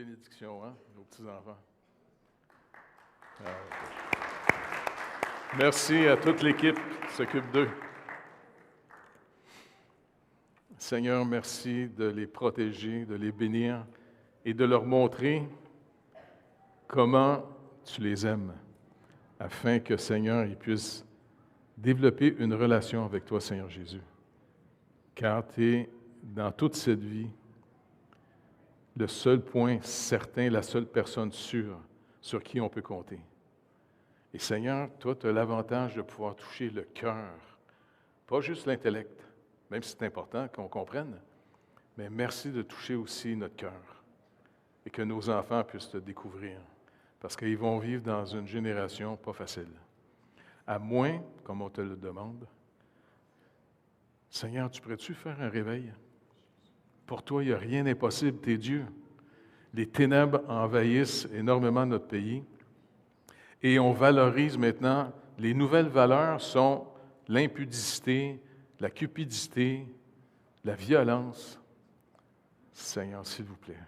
bénédiction, hein, nos petits-enfants. Merci à toute l'équipe qui s'occupe d'eux. Seigneur, merci de les protéger, de les bénir et de leur montrer comment tu les aimes, afin que, Seigneur, ils puissent développer une relation avec toi, Seigneur Jésus. Car tu es, dans toute cette vie, le seul point certain, la seule personne sûre sur qui on peut compter. Et Seigneur, toi, tu as l'avantage de pouvoir toucher le cœur, pas juste l'intellect, même si c'est important qu'on comprenne, mais merci de toucher aussi notre cœur et que nos enfants puissent te découvrir, parce qu'ils vont vivre dans une génération pas facile. À moins, comme on te le demande, Seigneur, tu pourrais-tu faire un réveil? Pour toi, il n'y a rien d'impossible, tu es Dieu. Les ténèbres envahissent énormément notre pays et on valorise maintenant, les nouvelles valeurs sont l'impudicité, la cupidité, la violence. Seigneur, s'il vous plaît,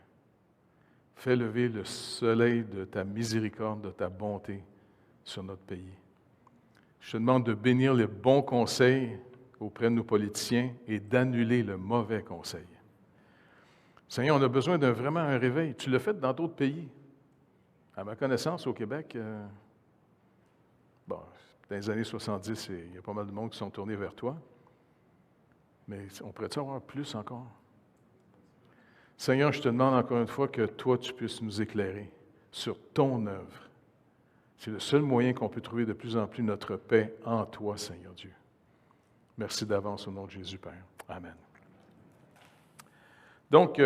fais lever le soleil de ta miséricorde, de ta bonté sur notre pays. Je te demande de bénir les bons conseils auprès de nos politiciens et d'annuler le mauvais conseil. Seigneur, on a besoin vraiment un réveil. Tu l'as fait dans d'autres pays. À ma connaissance, au Québec, dans les années 70, il y a pas mal de monde qui sont tournés vers toi. Mais on pourrait-tu avoir plus encore? Seigneur, je te demande encore une fois que toi, tu puisses nous éclairer sur ton œuvre. C'est le seul moyen qu'on peut trouver de plus en plus notre paix en toi, Seigneur Dieu. Merci d'avance au nom de Jésus, Père. Amen. Donc,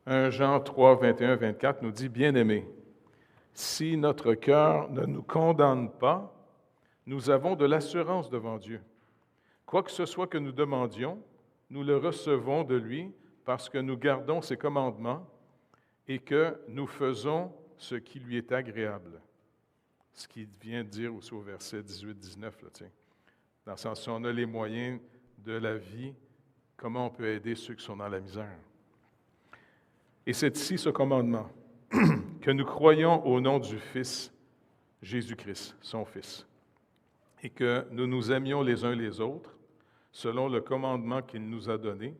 1 Jean 3, 21, 24 nous dit, « Bien-aimés, si notre cœur ne nous condamne pas, nous avons de l'assurance devant Dieu. Quoi que ce soit que nous demandions, nous le recevons de lui parce que nous gardons ses commandements et que nous faisons ce qui lui est agréable. » Ce qu'il vient de dire aussi au verset 18-19, dans le sens, si on a les moyens de la vie, comment on peut aider ceux qui sont dans la misère. Et c'est ici ce commandement, que nous croyons au nom du Fils, Jésus-Christ, son Fils, et que nous nous aimions les uns les autres, selon le commandement qu'il nous a donné,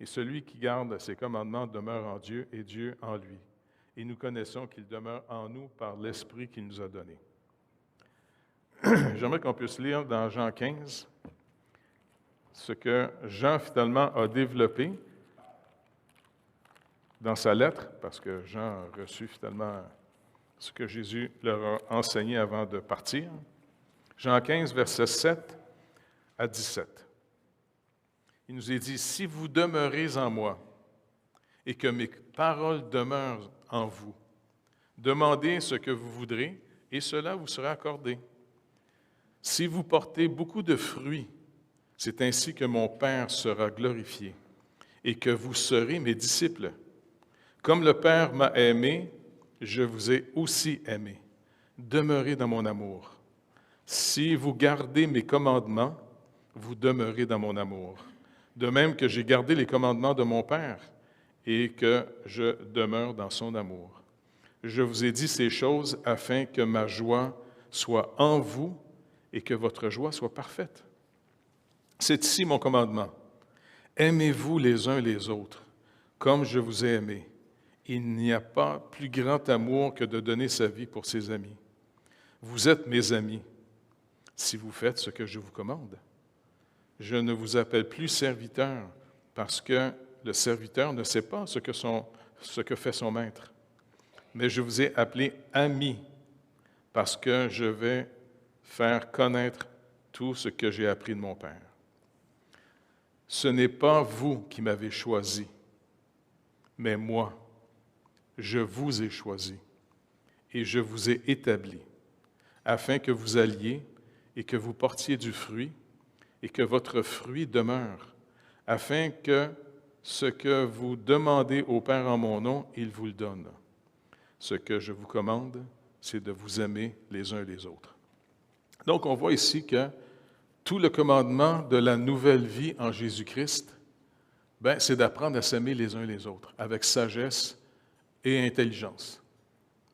et celui qui garde ses commandements demeure en Dieu et Dieu en lui. Et nous connaissons qu'il demeure en nous par l'Esprit qu'il nous a donné. J'aimerais qu'on puisse lire dans Jean 15 ce que Jean finalement a développé dans sa lettre, parce que Jean a reçu finalement ce que Jésus leur a enseigné avant de partir. Jean 15, versets 7 à 17. Il nous est dit, « Si vous demeurez en moi et que mes paroles demeurent en vous, demandez ce que vous voudrez et cela vous sera accordé. Si vous portez beaucoup de fruits, c'est ainsi que mon Père sera glorifié et que vous serez mes disciples. Comme le Père m'a aimé, je vous ai aussi aimé. Demeurez dans mon amour. Si vous gardez mes commandements, vous demeurez dans mon amour. De même que j'ai gardé les commandements de mon Père et que je demeure dans son amour. Je vous ai dit ces choses afin que ma joie soit en vous et que votre joie soit parfaite. C'est ici mon commandement. Aimez-vous les uns les autres, comme je vous ai aimé. Il n'y a pas plus grand amour que de donner sa vie pour ses amis. Vous êtes mes amis, si vous faites ce que je vous commande. Je ne vous appelle plus serviteur, parce que le serviteur ne sait pas ce que fait son maître. Mais je vous ai appelé ami, parce que je vais faire connaître tout ce que j'ai appris de mon Père. Ce n'est pas vous qui m'avez choisi, mais moi. Je vous ai choisi et je vous ai établi, afin que vous alliez et que vous portiez du fruit et que votre fruit demeure, afin que ce que vous demandez au Père en mon nom, il vous le donne. Ce que je vous commande, c'est de vous aimer les uns les autres. Donc, on voit ici que tout le commandement de la nouvelle vie en Jésus-Christ ben, c'est d'apprendre à s'aimer les uns les autres, avec sagesse et intelligence.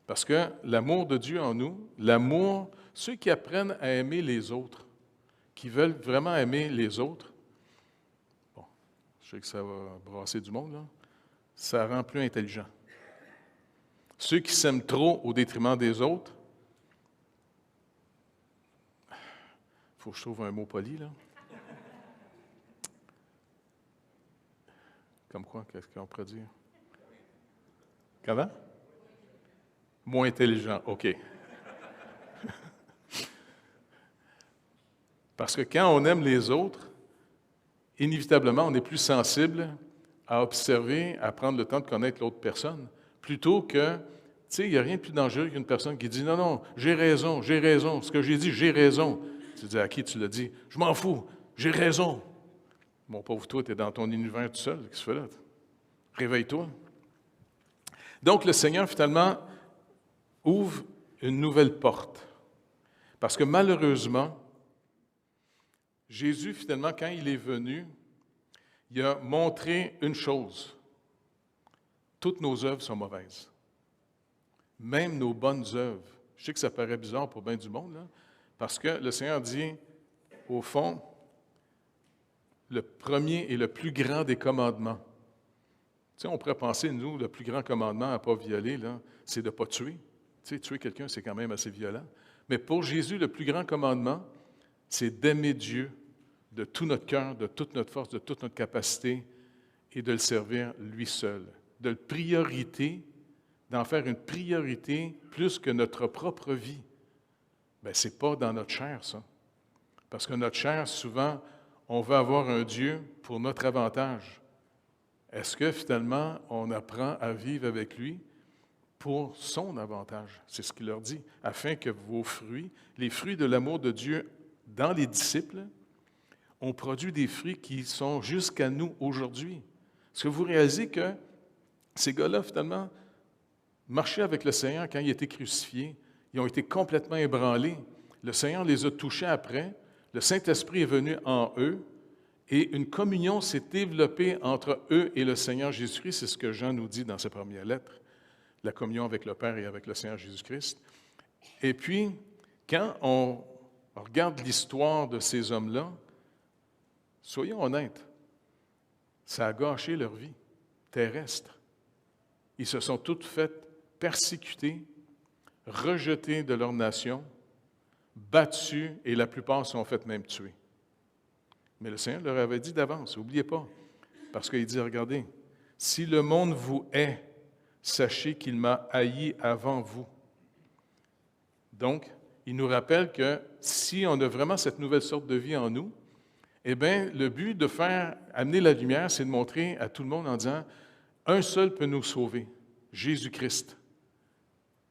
Parce que l'amour de Dieu en nous, l'amour, ceux qui apprennent à aimer les autres, qui veulent vraiment aimer les autres, bon, je sais que ça va brasser du monde, là, ça rend plus intelligent. Ceux qui s'aiment trop au détriment des autres, il faut que je trouve un mot poli, là. Comme quoi, qu'est-ce qu'on pourrait dire? Comment? Moins intelligent, OK. Parce que quand on aime les autres, inévitablement, on est plus sensible à observer, à prendre le temps de connaître l'autre personne, plutôt que, tu sais, il n'y a rien de plus dangereux qu'une personne qui dit « Non, non, j'ai raison, ce que j'ai dit, j'ai raison. » Tu dis « À qui tu l'as dit? »« Je m'en fous, j'ai raison. » Mon pauvre toi, tu es dans ton univers tout seul, qu'est-ce que tu fais là? Réveille-toi. Donc, le Seigneur, finalement, ouvre une nouvelle porte. Parce que malheureusement, Jésus, finalement, quand il est venu, il a montré une chose. Toutes nos œuvres sont mauvaises. Même nos bonnes œuvres. Je sais que ça paraît bizarre pour bien du monde, là, parce que le Seigneur dit, au fond, le premier et le plus grand des commandements. Tu sais, on pourrait penser, nous, le plus grand commandement à ne pas violer, là, c'est de ne pas tuer. Tu sais, tuer quelqu'un, c'est quand même assez violent. Mais pour Jésus, le plus grand commandement, c'est d'aimer Dieu de tout notre cœur, de toute notre force, de toute notre capacité, et de le servir lui seul. De le priorité, d'en faire une priorité plus que notre propre vie. Bien, ce n'est pas dans notre chair, ça. Parce que notre chair, souvent, on veut avoir un Dieu pour notre avantage. Est-ce que finalement, on apprend à vivre avec lui pour son avantage? C'est ce qu'il leur dit, afin que vos fruits, les fruits de l'amour de Dieu dans les disciples, ont produit des fruits qui sont jusqu'à nous aujourd'hui. Est-ce que vous réalisez que ces gars-là, finalement, marchaient avec le Seigneur quand il était crucifié? Ils ont été complètement ébranlés. Le Seigneur les a touchés après. Le Saint-Esprit est venu en eux. Et une communion s'est développée entre eux et le Seigneur Jésus-Christ. C'est ce que Jean nous dit dans ses premières lettres. La communion avec le Père et avec le Seigneur Jésus-Christ. Et puis, quand on regarde l'histoire de ces hommes-là, soyons honnêtes, ça a gâché leur vie terrestre. Ils se sont toutes faites persécuter, rejetés de leur nation, battus, et la plupart se sont fait même tuer. Mais le Seigneur leur avait dit d'avance, n'oubliez pas, parce qu'il dit, regardez, si le monde vous hait, sachez qu'il m'a haï avant vous. Donc, il nous rappelle que si on a vraiment cette nouvelle sorte de vie en nous, eh bien, le but de faire amener la lumière, c'est de montrer à tout le monde en disant, un seul peut nous sauver, Jésus-Christ.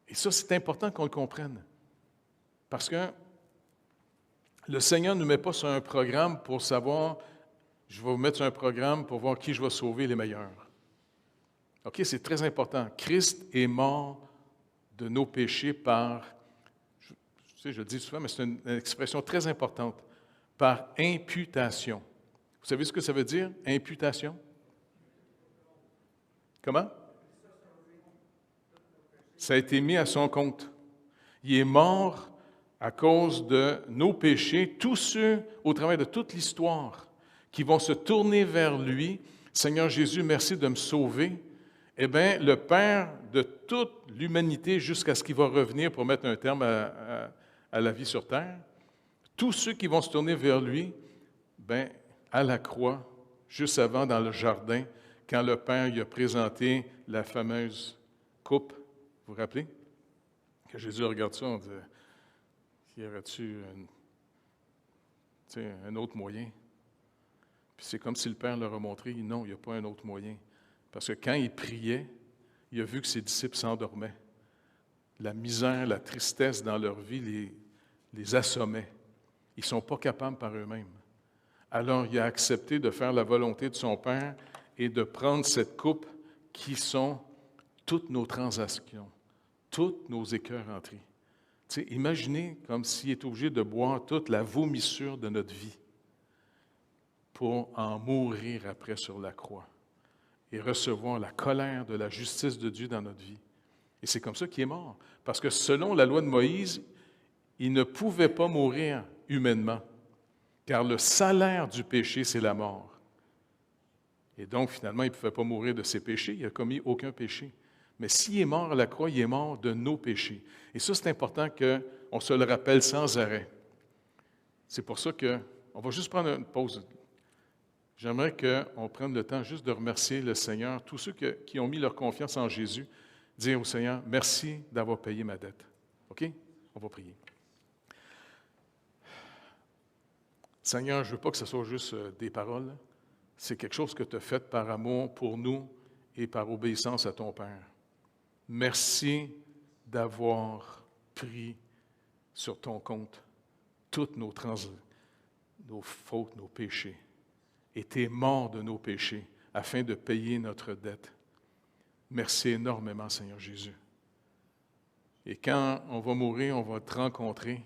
Et ça, c'est important qu'on le comprenne. Parce que le Seigneur ne nous met pas sur un programme pour savoir, je vais vous mettre sur un programme pour voir qui je vais sauver les meilleurs. OK, c'est très important. Christ est mort de nos péchés par, je le dis souvent, mais c'est une expression très importante, par imputation. Vous savez ce que ça veut dire, imputation? Comment? Ça a été mis à son compte. Il est mort à cause de nos péchés, tous ceux, au travers de toute l'histoire, qui vont se tourner vers lui. Seigneur Jésus, merci de me sauver. Eh bien, le Père de toute l'humanité, jusqu'à ce qu'il va revenir pour mettre un terme à la vie sur terre, tous ceux qui vont se tourner vers lui, bien, à la croix, juste avant, dans le jardin, quand le Père lui a présenté la fameuse coupe, vous vous rappelez? Que Jésus regarde ça, on dit, y aurait-tu un autre moyen? Puis c'est comme si le Père leur a montré, non, il n'y a pas un autre moyen. Parce que quand il priait, il a vu que ses disciples s'endormaient. La misère, la tristesse dans leur vie les assommait. Ils ne sont pas capables par eux-mêmes. Alors, il a accepté de faire la volonté de son Père et de prendre cette coupe qui sont toutes nos transactions, toutes nos écœuranteries. Tu sais, imaginez comme s'il est obligé de boire toute la vomissure de notre vie pour en mourir après sur la croix et recevoir la colère de la justice de Dieu dans notre vie. Et c'est comme ça qu'il est mort. Parce que selon la loi de Moïse, il ne pouvait pas mourir humainement, car le salaire du péché, c'est la mort. Et donc, finalement, il ne pouvait pas mourir de ses péchés, il n'a commis aucun péché. Mais s'il est mort à la croix, il est mort de nos péchés. Et ça, c'est important qu'on se le rappelle sans arrêt. C'est pour ça qu'on va juste prendre une pause. J'aimerais qu'on prenne le temps juste de remercier le Seigneur, tous ceux qui ont mis leur confiance en Jésus, dire au Seigneur, merci d'avoir payé ma dette. OK? On va prier. Seigneur, je ne veux pas que ce soit juste des paroles. C'est quelque chose que tu as fait par amour pour nous et par obéissance à ton Père. Merci d'avoir pris sur ton compte toutes nos fautes, nos péchés. Et tu es mort de nos péchés afin de payer notre dette. Merci énormément, Seigneur Jésus. Et quand on va mourir, on va te rencontrer.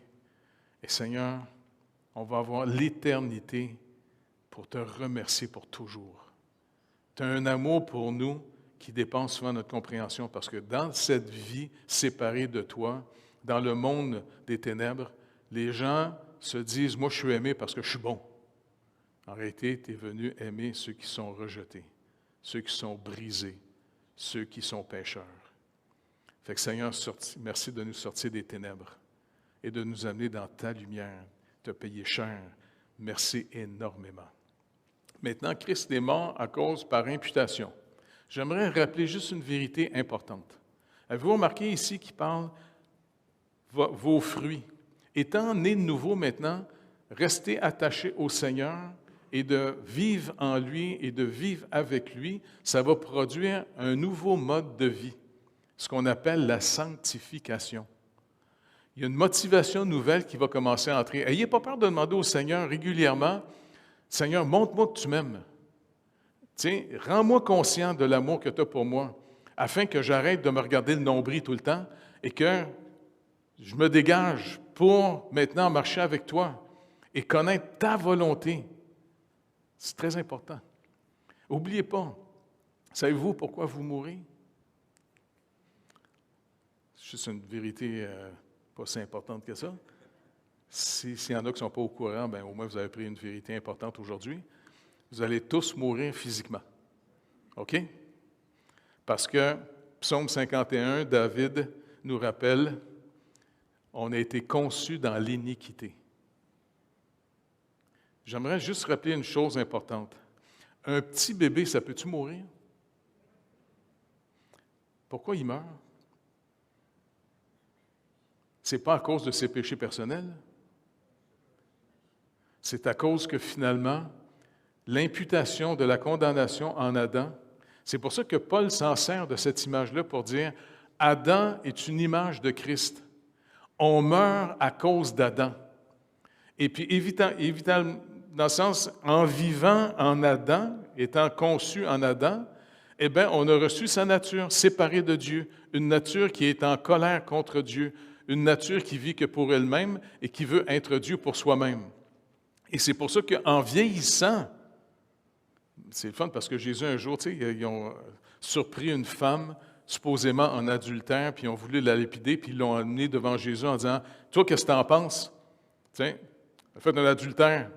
Et Seigneur, on va avoir l'éternité pour te remercier pour toujours. Tu as un amour pour nous qui dépasse souvent notre compréhension parce que dans cette vie séparée de toi, dans le monde des ténèbres, les gens se disent « Moi, je suis aimé parce que je suis bon ». En réalité, tu es venu aimer ceux qui sont rejetés, ceux qui sont brisés, ceux qui sont pécheurs. Fait que Seigneur, merci de nous sortir des ténèbres et de nous amener dans ta lumière, te payer cher. Merci énormément. Maintenant, Christ est mort à cause par imputation. J'aimerais rappeler juste une vérité importante. Avez-vous remarqué ici qu'il parle vos fruits? Étant nés de nouveau maintenant, restez attachés au Seigneur et de vivre en lui et de vivre avec lui, ça va produire un nouveau mode de vie, ce qu'on appelle la sanctification. Il y a une motivation nouvelle qui va commencer à entrer. Ayez pas peur de demander au Seigneur régulièrement, « Seigneur, montre-moi que tu m'aimes. Tiens, rends-moi conscient de l'amour que tu as pour moi, afin que j'arrête de me regarder le nombril tout le temps et que je me dégage pour maintenant marcher avec toi et connaître ta volonté. » C'est très important. N'oubliez pas, savez-vous pourquoi vous mourrez? C'est juste une vérité pas si importante que ça. S'il y en a qui ne sont pas au courant, bien, au moins vous avez pris une vérité importante aujourd'hui. Vous allez tous mourir physiquement. OK? Parce que Psaume 51, David nous rappelle, on a été conçus dans l'iniquité. J'aimerais juste rappeler une chose importante. Un petit bébé, ça peut-tu mourir? Pourquoi il meurt? Ce n'est pas à cause de ses péchés personnels. C'est à cause que finalement, l'imputation de la condamnation en Adam, c'est pour ça que Paul s'en sert de cette image-là pour dire « Adam est une image de Christ. On meurt à cause d'Adam. » Et puis, dans le sens, en vivant en Adam, étant conçu en Adam, eh bien, on a reçu sa nature séparée de Dieu, une nature qui est en colère contre Dieu, une nature qui vit que pour elle-même et qui veut être Dieu pour soi-même. Et c'est pour ça qu'en vieillissant, c'est le fun parce que Jésus, un jour, ils ont surpris une femme supposément en adultère, puis ils ont voulu la lapider, puis ils l'ont amenée devant Jésus en disant « Toi, qu'est-ce que tu en penses? Tiens, elle a fait un adultère. »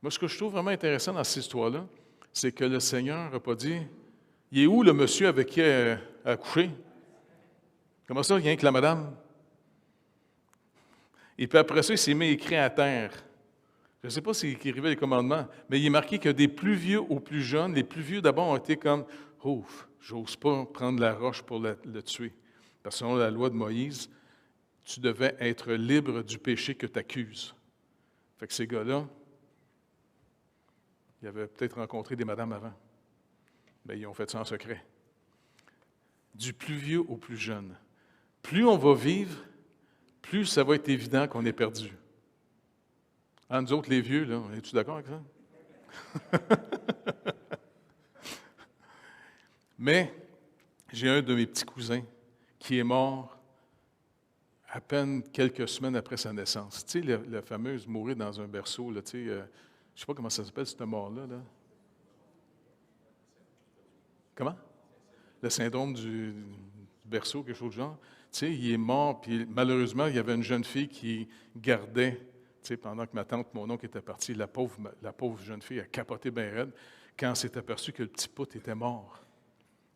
Moi, ce que je trouve vraiment intéressant dans cette histoire-là, c'est que le Seigneur n'a pas dit « Il est où le monsieur avec qui elle a couché? Comment ça, rien que la madame? » Et puis après ça, il s'est mis écrit à terre. Je ne sais pas s'il écrivait les commandements, mais il est marqué que des plus vieux aux plus jeunes, les plus vieux d'abord ont été comme « Ouf, j'ose pas prendre la roche pour le tuer. » Parce que selon la loi de Moïse, tu devais être libre du péché que tu accuses. Fait que ces gars-là, ils avaient peut-être rencontré des madames avant. Bien, ils ont fait ça en secret. Du plus vieux au plus jeune. Plus on va vivre, plus ça va être évident qu'on est perdu. Hein, nous autres, les vieux, là, es-tu d'accord avec ça? Mais j'ai un de mes petits cousins qui est mort à peine quelques semaines après sa naissance. Tu sais, la fameuse mourir dans un berceau, là, tu sais, je ne sais pas comment ça s'appelle, cette mort-là. Là. Comment? Le syndrome du berceau, quelque chose du genre. Tu sais, il est mort, puis malheureusement, il y avait une jeune fille qui gardait, tu sais, pendant que ma tante, mon oncle était parti, la pauvre jeune fille a capoté bien raide quand elle s'est aperçue que le petit pout était mort.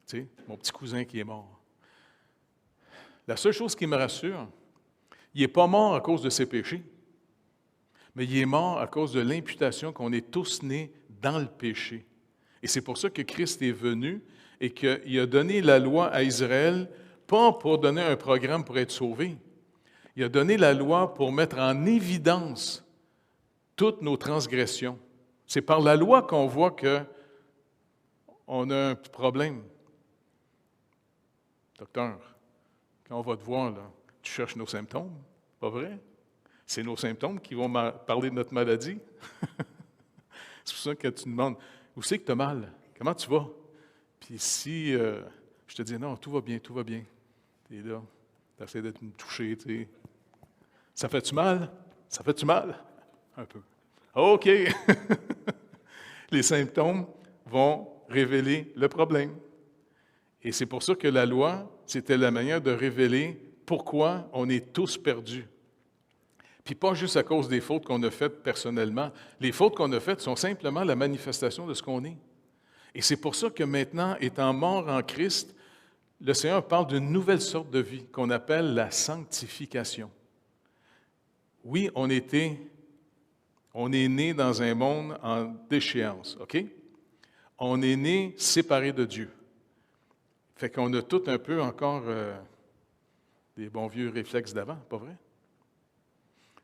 Tu sais, mon petit cousin qui est mort. La seule chose qui me rassure, il n'est pas mort à cause de ses péchés, mais il est mort à cause de l'imputation qu'on est tous nés dans le péché. Et c'est pour ça que Christ est venu et qu'il a donné la loi à Israël, pas pour donner un programme pour être sauvé. Il a donné la loi pour mettre en évidence toutes nos transgressions. C'est par la loi qu'on voit qu'on a un problème. Docteur, quand on va te voir, là, tu cherches nos symptômes, pas vrai? C'est nos symptômes qui vont parler de notre maladie. C'est pour ça que tu demandes, où c'est que tu as mal? Comment tu vas? Puis si je te dis, non, tout va bien, tu es là, tu essaies de me toucher, tu sais. Ça fait-tu mal? Ça fait-tu mal? Un peu. OK! Les symptômes vont révéler le problème. Et c'est pour ça que la loi, c'était la manière de révéler pourquoi on est tous perdus. Puis pas juste à cause des fautes qu'on a faites personnellement. Les fautes qu'on a faites sont simplement la manifestation de ce qu'on est. Et c'est pour ça que maintenant, étant mort en Christ, le Seigneur parle d'une nouvelle sorte de vie qu'on appelle la sanctification. Oui, on est né dans un monde en déchéance, OK? On est né séparé de Dieu. Fait qu'on a tout un peu encore des bons vieux réflexes d'avant, pas vrai?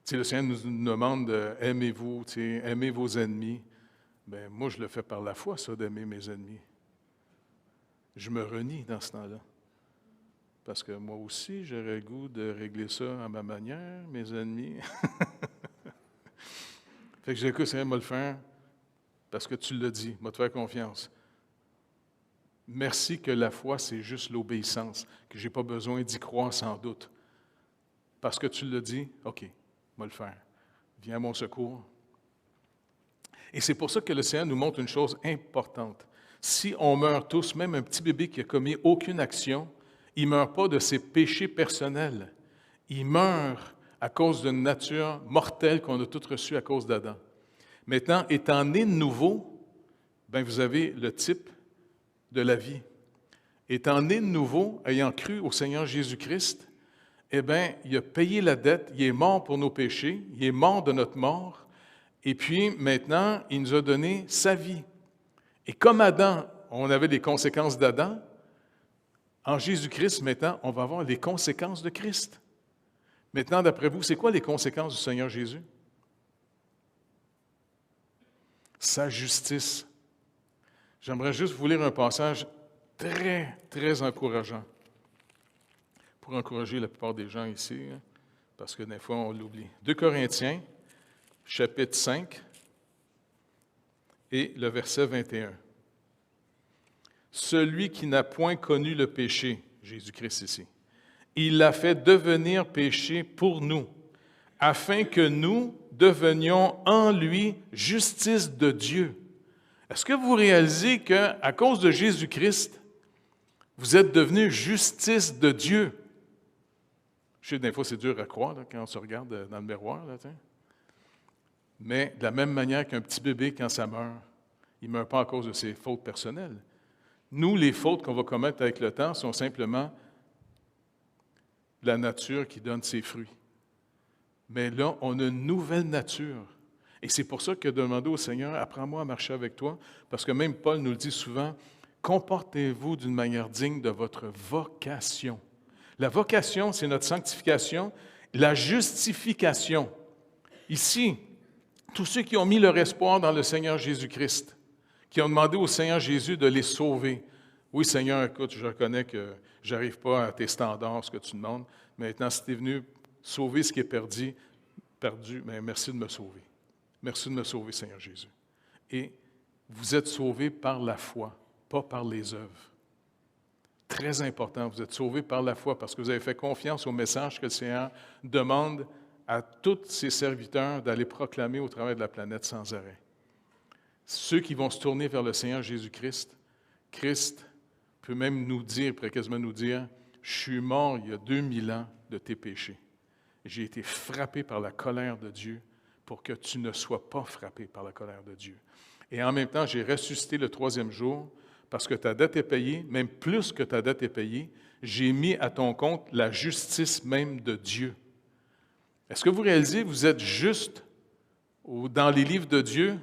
Tu sais, le Seigneur nous demande aimez-vous, tu sais, aimez vos ennemis. Bien, moi, je le fais par la foi, ça, d'aimer mes ennemis. Je me renie dans ce temps-là. Parce que moi aussi, j'aurais le goût de régler ça à ma manière, mes ennemis. Fait que j'ai écouté, Seigneur, moi le faire parce que tu l'as dit, moi te faire confiance. Merci que la foi, c'est juste l'obéissance, que je n'ai pas besoin d'y croire sans doute. Parce que tu l'as dit, OK, moi le faire. Viens à mon secours. Et c'est pour ça que le Seigneur nous montre une chose importante. Si on meurt tous, même un petit bébé qui n'a commis aucune action, il ne meurt pas de ses péchés personnels. Il meurt à cause d'une nature mortelle qu'on a toutes reçue à cause d'Adam. Maintenant, étant né de nouveau, bien, vous avez le type de la vie. Étant né de nouveau, ayant cru au Seigneur Jésus-Christ, eh bien, il a payé la dette, il est mort pour nos péchés, il est mort de notre mort, et puis maintenant, il nous a donné sa vie. Et comme Adam, on avait les conséquences d'Adam, en Jésus-Christ, maintenant, on va avoir les conséquences de Christ. Maintenant, d'après vous, c'est quoi les conséquences du Seigneur Jésus? Sa justice. J'aimerais juste vous lire un passage très, très encourageant pour encourager la plupart des gens ici, parce que des fois, on l'oublie. 2 Corinthiens, chapitre 5, et le verset 21. Celui qui n'a point connu le péché, Jésus-Christ ici, il l'a fait devenir péché pour nous, afin que nous devenions en lui justice de Dieu. Est-ce que vous réalisez qu'à cause de Jésus-Christ, vous êtes devenus justice de Dieu? Je sais, des fois, c'est dur à croire là, quand on se regarde dans le miroir. Là, mais de la même manière qu'un petit bébé, quand ça meurt, il ne meurt pas à cause de ses fautes personnelles. Nous, les fautes qu'on va commettre avec le temps sont simplement la nature qui donne ses fruits. Mais là, on a une nouvelle nature. Et c'est pour ça que demander au Seigneur, apprends-moi à marcher avec toi, parce que même Paul nous le dit souvent, comportez-vous d'une manière digne de votre vocation. La vocation, c'est notre sanctification. La justification. Ici, tous ceux qui ont mis leur espoir dans le Seigneur Jésus-Christ, qui ont demandé au Seigneur Jésus de les sauver. Oui, Seigneur, écoute, je reconnais que je n'arrive pas à tes standards, ce que tu demandes. Maintenant, si tu es venu sauver ce qui est perdu, mais merci de me sauver. Merci de me sauver, Seigneur Jésus. Et vous êtes sauvés par la foi, pas par les œuvres. très important. Vous êtes sauvés par la foi parce que vous avez fait confiance au message que le Seigneur demande à tous ses serviteurs d'aller proclamer au travers de la planète sans arrêt. Ceux qui vont se tourner vers le Seigneur Jésus-Christ, Christ peut même nous dire, pourrait quasiment nous dire, « Je suis mort il y a 2000 ans de tes péchés. J'ai été frappé par la colère de Dieu pour que tu ne sois pas frappé par la colère de Dieu. Et en même temps, j'ai ressuscité le 3e jour parce que ta dette est payée, même plus que ta dette est payée. J'ai mis à ton compte la justice même de Dieu. » Est-ce que vous réalisez, vous êtes juste, ou dans les livres de Dieu,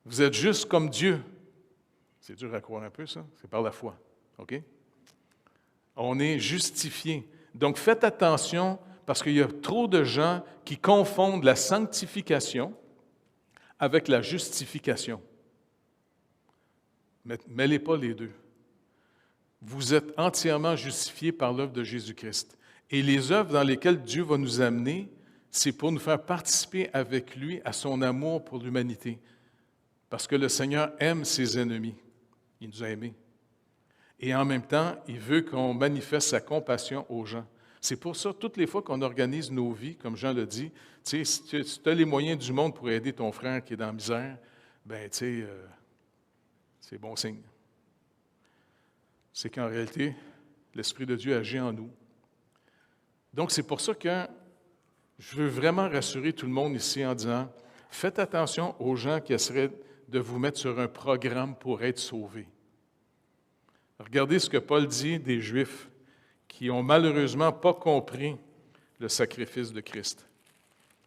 vous êtes juste comme Dieu. C'est dur à croire un peu, ça? C'est par la foi. OK? On est justifié. Donc, faites attention parce qu'il y a trop de gens qui confondent la sanctification avec la justification. Mais mêlez pas les deux. Vous êtes entièrement justifiés par l'œuvre de Jésus-Christ. Et les œuvres dans lesquelles Dieu va nous amener, c'est pour nous faire participer avec lui à son amour pour l'humanité. Parce que le Seigneur aime ses ennemis. Il nous a aimés. Et en même temps, il veut qu'on manifeste sa compassion aux gens. C'est pour ça, toutes les fois qu'on organise nos vies, comme Jean le dit, tu sais, si tu as les moyens du monde pour aider ton frère qui est dans la misère, bien, tu sais, c'est bon signe. C'est qu'en réalité, l'Esprit de Dieu agit en nous. Donc, c'est pour ça que je veux vraiment rassurer tout le monde ici en disant, faites attention aux gens qui essaieraient de vous mettre sur un programme pour être sauvés. Regardez ce que Paul dit des Juifs qui n'ont malheureusement pas compris le sacrifice de Christ.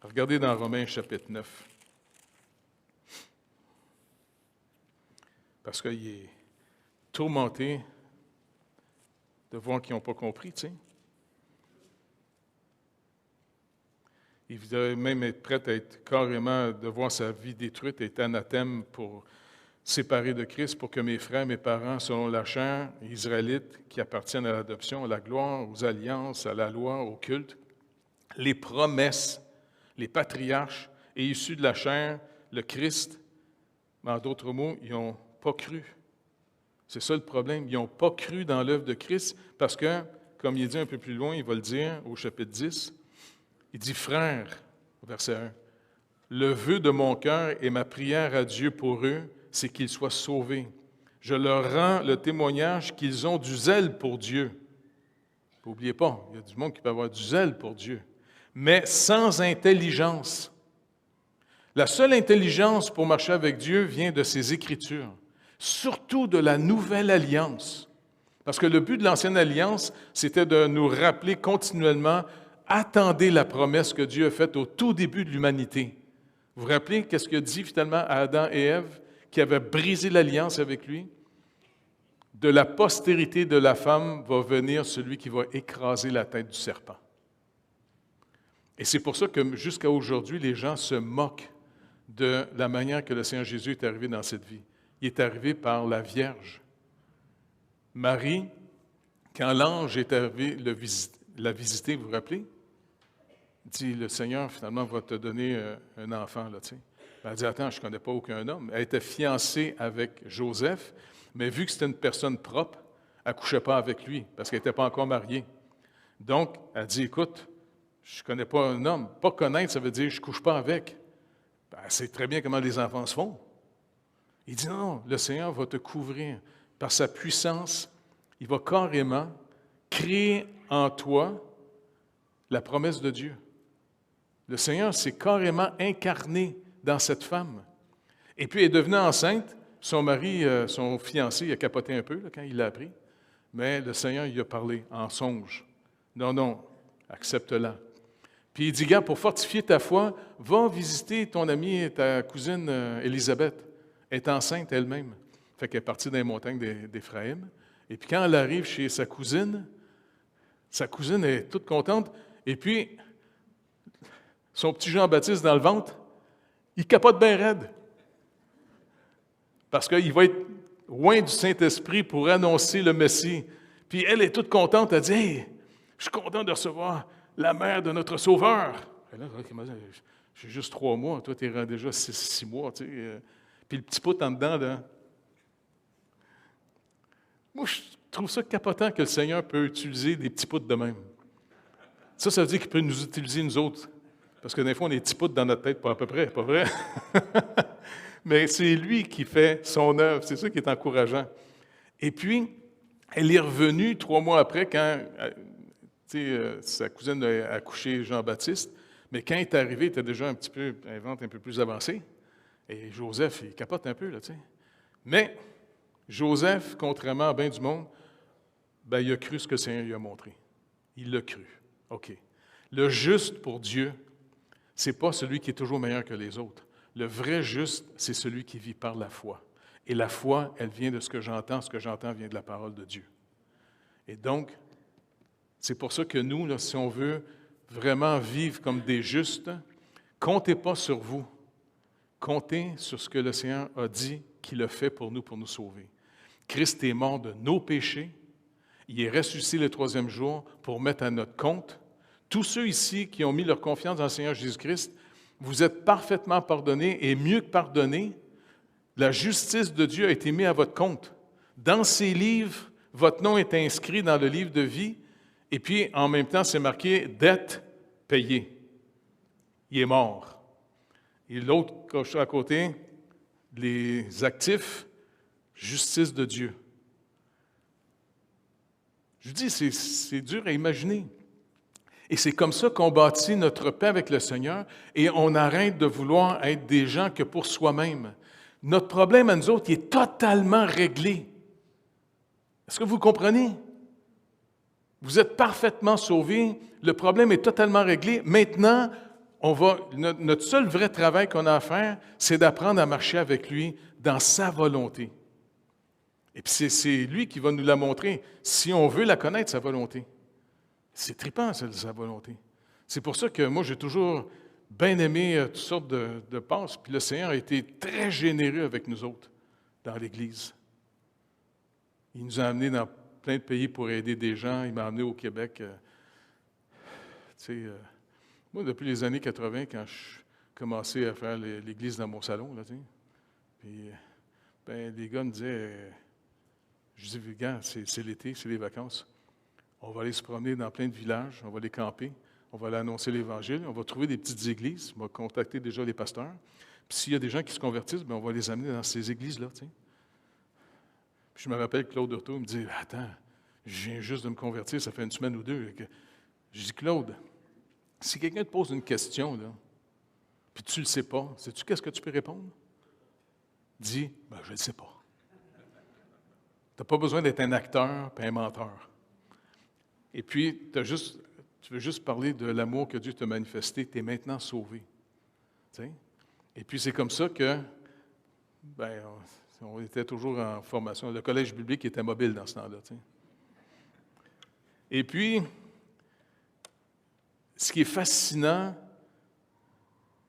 Regardez dans Romains chapitre 9. Parce qu'il est tourmenté de voir qu'ils n'ont pas compris, tu sais. Il devait même être prêt à être carrément, de voir sa vie détruite, être anathème pour séparer de Christ, pour que mes frères, mes parents, selon la chair, Israélites, qui appartiennent à l'adoption, à la gloire, aux alliances, à la loi, au culte, les promesses, les patriarches et issus de la chair, le Christ, en d'autres mots, ils n'ont pas cru. C'est ça le problème. Ils n'ont pas cru dans l'œuvre de Christ parce que, comme il dit un peu plus loin, il va le dire au chapitre 10, il dit, « Frères, verset 1, le vœu de mon cœur et ma prière à Dieu pour eux, c'est qu'ils soient sauvés. Je leur rends le témoignage qu'ils ont du zèle pour Dieu. » N'oubliez pas, il y a du monde qui peut avoir du zèle pour Dieu, mais sans intelligence. La seule intelligence pour marcher avec Dieu vient de ses Écritures, surtout de la Nouvelle Alliance. Parce que le but de l'Ancienne Alliance, c'était de nous rappeler continuellement, attendez la promesse que Dieu a faite au tout début de l'humanité. Vous vous rappelez qu'est-ce qu'il a dit finalement à Adam et Ève, qui avaient brisé l'alliance avec lui? De la postérité de la femme va venir celui qui va écraser la tête du serpent. Et c'est pour ça que jusqu'à aujourd'hui, les gens se moquent de la manière que le Seigneur Jésus est arrivé dans cette vie. Il est arrivé par la Vierge. Marie, quand l'ange est arrivé la visiter, vous vous rappelez? Il dit, le Seigneur, finalement, va te donner un enfant, là, tu sais. Elle dit, attends, je ne connais pas aucun homme. Elle était fiancée avec Joseph, mais vu que c'était une personne propre, elle ne couchait pas avec lui, parce qu'elle n'était pas encore mariée. Donc, elle dit, écoute, je ne connais pas un homme. Pas connaître, ça veut dire, je ne couche pas avec. Ben, elle sait très bien comment les enfants se font. Il dit, non, le Seigneur va te couvrir. Par sa puissance, il va carrément créer en toi la promesse de Dieu. Le Seigneur s'est carrément incarné dans cette femme. Et puis, elle est devenue enceinte. Son mari, son fiancé, il a capoté un peu là, quand il l'a appris. Mais le Seigneur, il a parlé en songe. Non, non, accepte-la. Puis il dit, gars, pour fortifier ta foi, va visiter ton amie et ta cousine Élisabeth. Elle est enceinte elle-même. Fait qu'elle est partie dans les montagnes d'Éphraïm. Et puis quand elle arrive chez sa cousine est toute contente. Et puis, son petit Jean-Baptiste dans le ventre, il capote bien raide. Parce qu'il va être loin du Saint-Esprit pour annoncer le Messie. Puis elle est toute contente, elle dit, « Hey, je suis content de recevoir la mère de notre Sauveur. » Et là, j'ai juste 3 mois, toi, tu es déjà 6 mois, tu sais. Puis le petit pote en dedans, là. Moi, trouve ça capotant que le Seigneur peut utiliser des petits poutres de même. Ça veut dire qu'il peut nous utiliser, nous autres. Parce que des fois, on est des petits poutres dans notre tête, pas à peu près, pas vrai? Mais c'est lui qui fait son œuvre. C'est ça qui est encourageant. Et puis, elle est revenue 3 mois après, quand sa cousine a accouché Jean-Baptiste. Mais quand il est arrivé, il était déjà un peu plus avancé. Et Joseph, il capote un peu, là, tu sais. Mais Joseph, contrairement à bien du monde, il a cru ce que le Seigneur lui a montré. Il l'a cru. OK. Le juste pour Dieu, ce n'est pas celui qui est toujours meilleur que les autres. Le vrai juste, c'est celui qui vit par la foi. Et la foi, elle vient de ce que j'entends vient de la parole de Dieu. Et donc, c'est pour ça que nous, là, si on veut vraiment vivre comme des justes, comptez pas sur vous. Comptez sur ce que le Seigneur a dit qu'il a fait pour nous sauver. Christ est mort de nos péchés. Il est ressuscité le 3e jour pour mettre à notre compte. Tous ceux ici qui ont mis leur confiance dans le Seigneur Jésus-Christ, vous êtes parfaitement pardonnés et mieux que pardonnés. La justice de Dieu a été mise à votre compte. Dans ces livres, votre nom est inscrit dans le livre de vie et puis en même temps, c'est marqué « dette payée ». Il est mort. Et l'autre coche à côté, les actifs, justice de Dieu. Je vous dis, c'est dur à imaginer. Et c'est comme ça qu'on bâtit notre paix avec le Seigneur et on arrête de vouloir être des gens que pour soi-même. Notre problème à nous autres, il est totalement réglé. Est-ce que vous comprenez? Vous êtes parfaitement sauvés, le problème est totalement réglé. Maintenant, notre seul vrai travail qu'on a à faire, c'est d'apprendre à marcher avec lui dans sa volonté. Et puis c'est lui qui va nous la montrer, si on veut la connaître, sa volonté. C'est trippant, sa volonté. C'est pour ça que moi, j'ai toujours bien aimé toutes sortes de passes, puis le Seigneur a été très généreux avec nous autres dans l'Église. Il nous a amenés dans plein de pays pour aider des gens. Il m'a amené au Québec. Moi, depuis les années 80, quand je commençais à faire l'Église dans mon salon, là, puis les gars me disaient, je dis, gars, c'est l'été, c'est les vacances. On va aller se promener dans plein de villages, on va aller camper, on va aller annoncer l'Évangile, on va trouver des petites églises, on va contacter déjà les pasteurs. Puis s'il y a des gens qui se convertissent, on va les amener dans ces églises-là. Puis je me rappelle Claude Hurtaud, il me dit, attends, je viens juste de me convertir, ça fait 1 semaine ou 2. Je dis, Claude, si quelqu'un te pose une question, là, puis tu ne le sais pas, sais-tu qu'est-ce que tu peux répondre? Dis, je ne le sais pas. Tu n'as pas besoin d'être un acteur et un menteur. Et puis, tu veux juste parler de l'amour que Dieu t'a manifesté, tu es maintenant sauvé. T'sais? Et puis, c'est comme ça que, on était toujours en formation. Le collège biblique était mobile dans ce temps-là. T'sais. Et puis, ce qui est fascinant,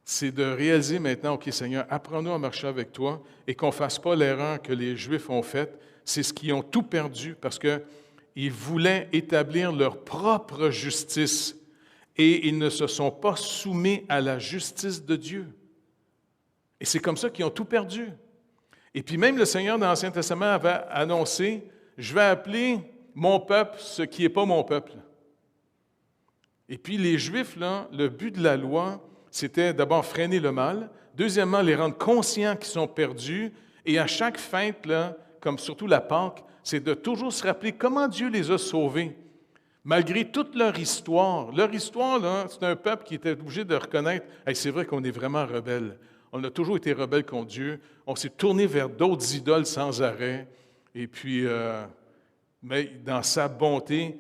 c'est de réaliser maintenant, OK, Seigneur, apprends-nous à marcher avec toi et qu'on ne fasse pas l'erreur que les Juifs ont faite. C'est ce qu'ils ont tout perdu parce qu'ils voulaient établir leur propre justice et ils ne se sont pas soumis à la justice de Dieu. Et c'est comme ça qu'ils ont tout perdu. Et puis même le Seigneur dans l'Ancien Testament avait annoncé, je vais appeler mon peuple ce qui n'est pas mon peuple. Et puis les Juifs, là, le but de la loi, c'était d'abord freiner le mal, deuxièmement, les rendre conscients qu'ils sont perdus, et à chaque fête, là, comme surtout la Pâque, c'est de toujours se rappeler comment Dieu les a sauvés, malgré toute leur histoire. Leur histoire, là, c'est un peuple qui était obligé de reconnaître, hey, c'est vrai qu'on est vraiment rebelle. On a toujours été rebelle contre Dieu. On s'est tourné vers d'autres idoles sans arrêt. Et puis, mais dans sa bonté,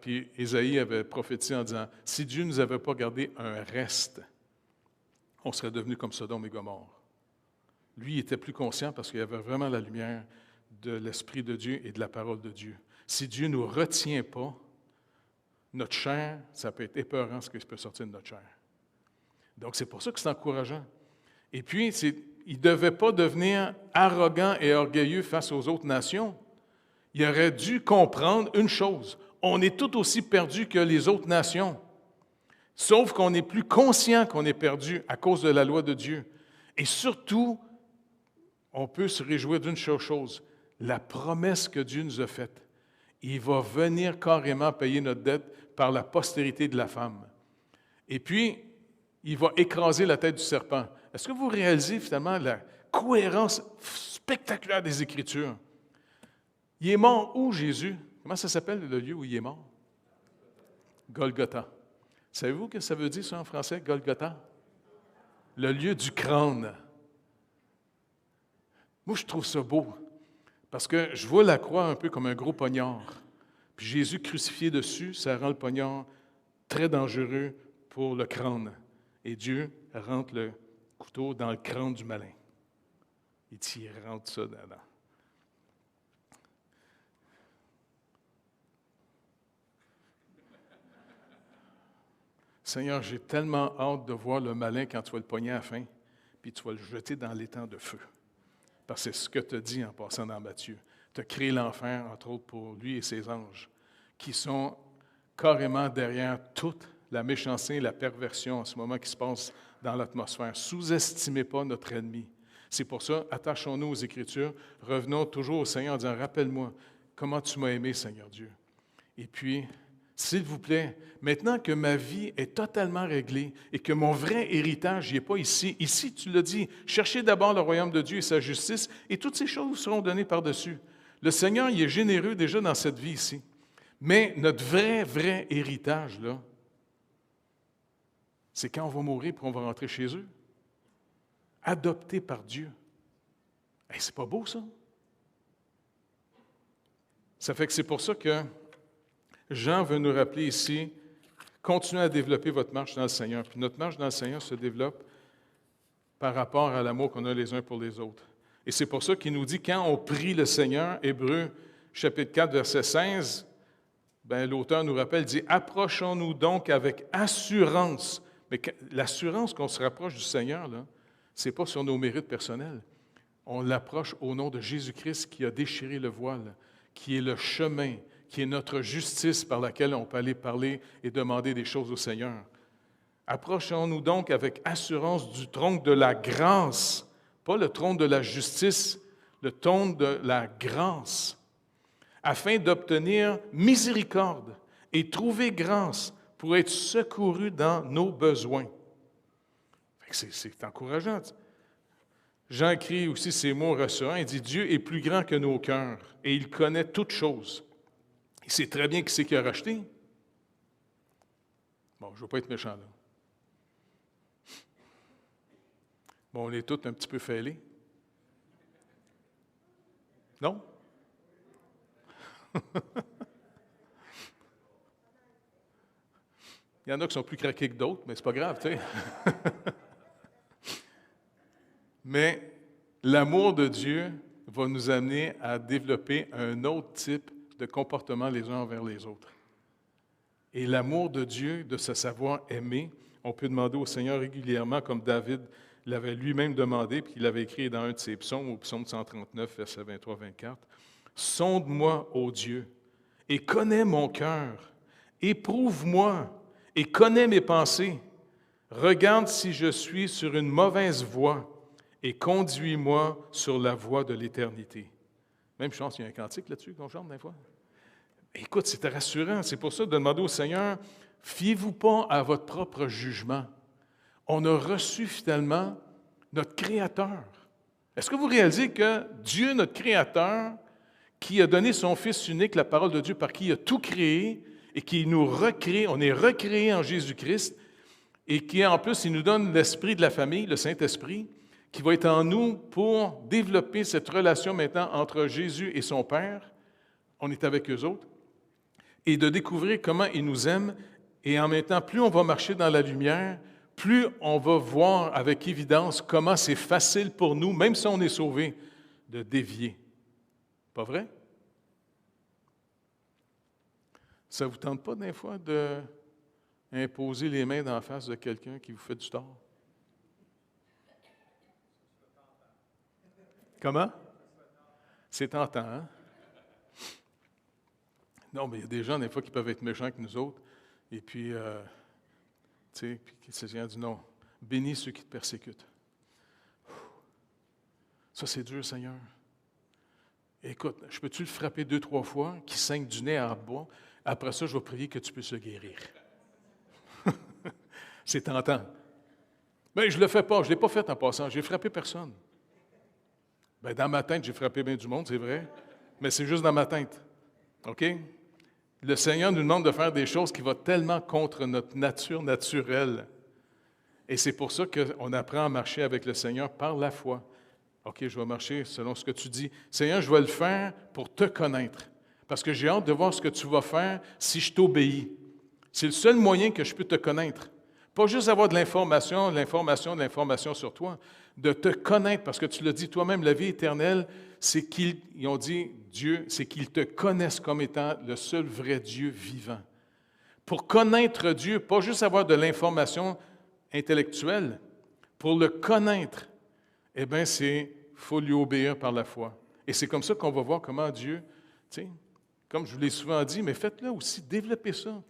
puis Ésaïe avait prophétisé en disant, si Dieu ne nous avait pas gardé un reste, on serait devenu comme Sodome et Gomorrhe. Lui, il était plus conscient parce qu'il avait vraiment la lumière de l'Esprit de Dieu et de la parole de Dieu. Si Dieu ne nous retient pas, notre chair, ça peut être épeurant ce qui peut sortir de notre chair. Donc, c'est pour ça que c'est encourageant. Et puis, il ne devait pas devenir arrogant et orgueilleux face aux autres nations. Il aurait dû comprendre une chose. On est tout aussi perdus que les autres nations. Sauf qu'on est plus conscient qu'on est perdu à cause de la loi de Dieu. Et surtout, on peut se réjouir d'une chose. la promesse que Dieu nous a faite. Il va venir carrément payer notre dette par la postérité de la femme. Et puis, il va écraser la tête du serpent. Est-ce que vous réalisez finalement la cohérence spectaculaire des Écritures? Il est mort où, Jésus? Comment ça s'appelle le lieu où il est mort? Golgotha. Savez-vous ce que ça veut dire ça en français, Golgotha? Le lieu du crâne. Moi, je trouve ça beau, parce que je vois la croix un peu comme un gros poignard. Puis Jésus crucifié dessus, ça rend le poignard très dangereux pour le crâne. Et Dieu rentre le couteau dans le crâne du malin. Il rentre ça dedans. Seigneur, j'ai tellement hâte de voir le malin quand tu vas le pogner à la fin, puis tu vas le jeter dans l'étang de feu. Parce que c'est ce que tu as dit en passant dans Matthieu. Tu as créé l'enfer, entre autres, pour lui et ses anges, qui sont carrément derrière toute la méchanceté et la perversion en ce moment qui se passe dans l'atmosphère. Sous-estimez pas notre ennemi. C'est pour ça, attachons-nous aux Écritures, revenons toujours au Seigneur en disant, rappelle-moi comment tu m'as aimé, Seigneur Dieu. Et puis, s'il vous plaît, maintenant que ma vie est totalement réglée et que mon vrai héritage n'est pas ici, ici, tu l'as dit, cherchez d'abord le royaume de Dieu et sa justice, et toutes ces choses seront données par-dessus. Le Seigneur, il est généreux déjà dans cette vie ici. Mais notre vrai héritage, là, c'est quand on va mourir et on va rentrer chez eux. Adopté par Dieu. Hey, c'est pas beau, ça? Ça fait que c'est pour ça que Jean veut nous rappeler ici, continuez à développer votre marche dans le Seigneur. Puis notre marche dans le Seigneur se développe par rapport à l'amour qu'on a les uns pour les autres. Et c'est pour ça qu'il nous dit, quand on prie le Seigneur, Hébreux chapitre 4, verset 16, l'auteur nous rappelle, dit, approchons-nous donc avec assurance. Mais l'assurance qu'on se rapproche du Seigneur, là, ce n'est pas sur nos mérites personnels. On l'approche au nom de Jésus-Christ qui a déchiré le voile, qui est le chemin, qui est notre justice par laquelle on peut aller parler et demander des choses au Seigneur. Approchons-nous donc avec assurance du trône de la grâce, pas le trône de la justice, le trône de la grâce, afin d'obtenir miséricorde et trouver grâce pour être secourus dans nos besoins. C'est encourageant. Jean écrit aussi ces mots rassurants. Il dit, Dieu est plus grand que nos cœurs et il connaît toutes choses. Il sait très bien qui c'est qui a racheté. Bon, je ne veux pas être méchant là. Bon, on est tous un petit peu fêlés. Non? Il y en a qui sont plus craqués que d'autres, mais c'est pas grave, tu sais. Mais l'amour de Dieu va nous amener à développer un autre type de comportement les uns envers les autres. Et l'amour de Dieu, de se savoir aimer, on peut demander au Seigneur régulièrement, comme David l'avait lui-même demandé, puis il l'avait écrit dans un de ses psaumes, au psaume 139, versets 23-24. « Sonde-moi, ô Dieu, et connais mon cœur, éprouve-moi, et connais mes pensées. Regarde si je suis sur une mauvaise voie, et conduis-moi sur la voie de l'éternité. » Même chance, il y a un cantique là-dessus qu'on chante des fois. Écoute, c'est rassurant. C'est pour ça de demander au Seigneur, fiez-vous pas à votre propre jugement. On a reçu finalement notre Créateur. Est-ce que vous réalisez que Dieu, notre Créateur, qui a donné son Fils unique, la parole de Dieu, par qui il a tout créé et qui nous recrée, on est recréé en Jésus-Christ, et qui en plus, il nous donne l'esprit de la famille, le Saint-Esprit, qui va être en nous pour développer cette relation maintenant entre Jésus et son Père. On est avec eux autres. Et de découvrir comment il nous aime. Et en même temps, plus on va marcher dans la lumière, plus on va voir avec évidence comment c'est facile pour nous, même si on est sauvé, de dévier. Pas vrai? Ça ne vous tente pas des fois d'imposer les mains dans la face de quelqu'un qui vous fait du tort? Comment? C'est tentant, hein? Non, mais il y a des gens, des fois, qui peuvent être méchants que nous autres. Et puis, tu sais, puis le Seigneur dit non. Bénis ceux qui te persécutent. Ça, c'est dur, Seigneur. Écoute, je peux-tu le frapper 2-3 fois, qu'il saigne du nez en bas? Après ça, je vais prier que tu puisses le guérir. C'est tentant. Mais je ne le fais pas, je ne l'ai pas fait en passant, j'ai frappé personne. Bien, dans ma tête, j'ai frappé bien du monde, c'est vrai, mais c'est juste dans ma tête. OK? Le Seigneur nous demande de faire des choses qui vont tellement contre notre nature naturelle. Et c'est pour ça qu'on apprend à marcher avec le Seigneur par la foi. OK, je vais marcher selon ce que tu dis. Seigneur, je vais le faire pour te connaître, parce que j'ai hâte de voir ce que tu vas faire si je t'obéis. C'est le seul moyen que je peux te connaître. Pas juste avoir de l'information sur toi, de te connaître, parce que tu l'as dit toi-même, la vie éternelle, c'est ils ont dit, Dieu, c'est qu'ils te connaissent comme étant le seul vrai Dieu vivant. Pour connaître Dieu, pas juste avoir de l'information intellectuelle, pour le connaître, eh bien, il faut lui obéir par la foi. Et c'est comme ça qu'on va voir comment Dieu, tu sais, comme je vous l'ai souvent dit, mais faites-le aussi, développez ça.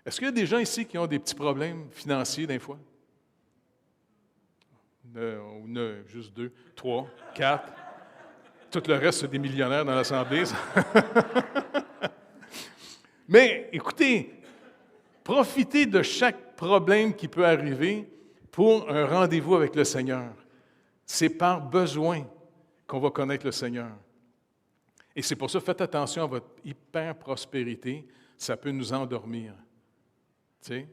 Est-ce qu'il y a des gens ici qui ont des petits problèmes financiers des fois? Juste 2, 3, 4. Tout le reste, c'est des millionnaires dans l'Assemblée. Mais écoutez, profitez de chaque problème qui peut arriver pour un rendez-vous avec le Seigneur. C'est par besoin qu'on va connaître le Seigneur. Et c'est pour ça, faites attention à votre hyper-prospérité, ça peut nous endormir. Tu sais?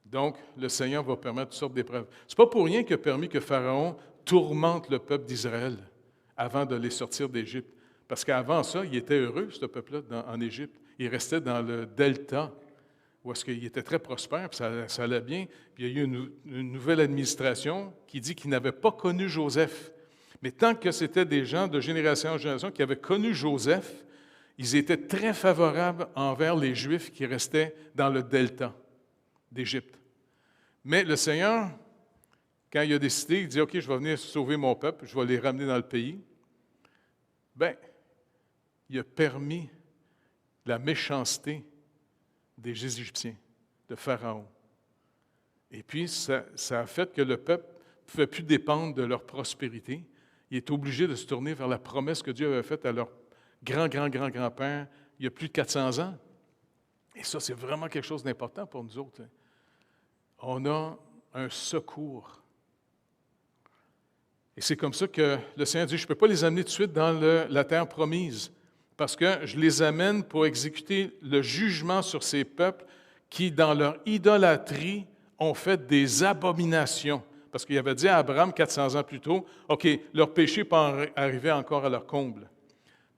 Donc, le Seigneur va permettre toutes sortes d'épreuves. Ce n'est pas pour rien qu'il a permis que Pharaon tourmente le peuple d'Israël avant de les sortir d'Égypte. Parce qu'avant ça, il était heureux, ce peuple-là, en Égypte. Il restait dans le delta, où est-ce qu'il était très prospère, puis ça allait bien. Puis il y a eu une nouvelle administration qui dit qu'ils n'avaient pas connu Joseph. Mais tant que c'était des gens de génération en génération qui avaient connu Joseph, ils étaient très favorables envers les Juifs qui restaient dans le delta d'Égypte. Mais le Seigneur, quand il a décidé, il dit, OK, je vais venir sauver mon peuple, je vais les ramener dans le pays. Bien, il a permis la méchanceté des Égyptiens, de Pharaon. Et puis, ça a fait que le peuple ne pouvait plus dépendre de leur prospérité. Il est obligé de se tourner vers la promesse que Dieu avait faite à leur grand-grand-grand-grand-père il y a plus de 400 ans. Et ça, c'est vraiment quelque chose d'important pour nous autres. On a un secours. Et c'est comme ça que le Seigneur dit, je ne peux pas les amener tout de suite dans la terre promise, parce que je les amène pour exécuter le jugement sur ces peuples qui, dans leur idolâtrie, ont fait des abominations. Parce qu'il avait dit à Abraham 400 ans plus tôt, OK, leur péché peut arriver encore à leur comble.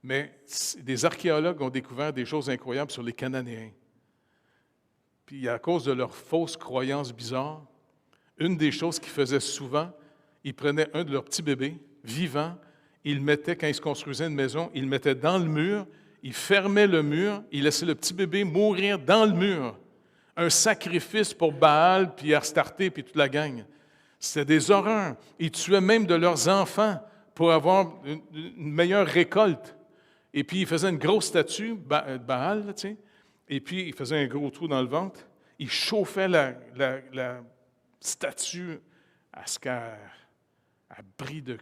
Mais des archéologues ont découvert des choses incroyables sur les Cananéens. Puis à cause de leurs fausses croyances bizarres, une des choses qu'ils faisaient souvent, ils prenaient un de leurs petits bébés vivant, ils le mettaient, quand ils se construisaient une maison, ils le mettaient dans le mur, ils fermaient le mur, ils laissaient le petit bébé mourir dans le mur. Un sacrifice pour Baal, puis Astarté, puis toute la gang. C'était des horreurs. Ils tuaient même de leurs enfants pour avoir une meilleure récolte. Et puis, ils faisaient une grosse statue, Baal, tu sais, et puis ils faisaient un gros trou dans le ventre. Ils chauffaient la statue à ce qu'elle brille de...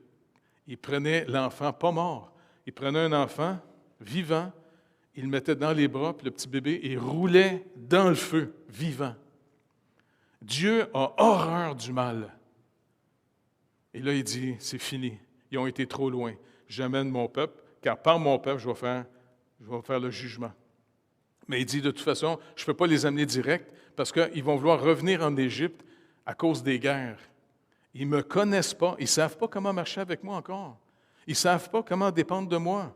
Ils prenaient l'enfant pas mort. Ils prenaient un enfant vivant, ils le mettaient dans les bras, puis le petit bébé, et roulait dans le feu, vivant. Dieu a horreur du mal. Et là, il dit, c'est fini. Ils ont été trop loin. J'amène mon peuple, car par mon peuple, je vais faire le jugement. Mais il dit, de toute façon, je ne peux pas les amener direct, parce qu'ils vont vouloir revenir en Égypte à cause des guerres. Ils ne me connaissent pas. Ils ne savent pas comment marcher avec moi encore. Ils ne savent pas comment dépendre de moi.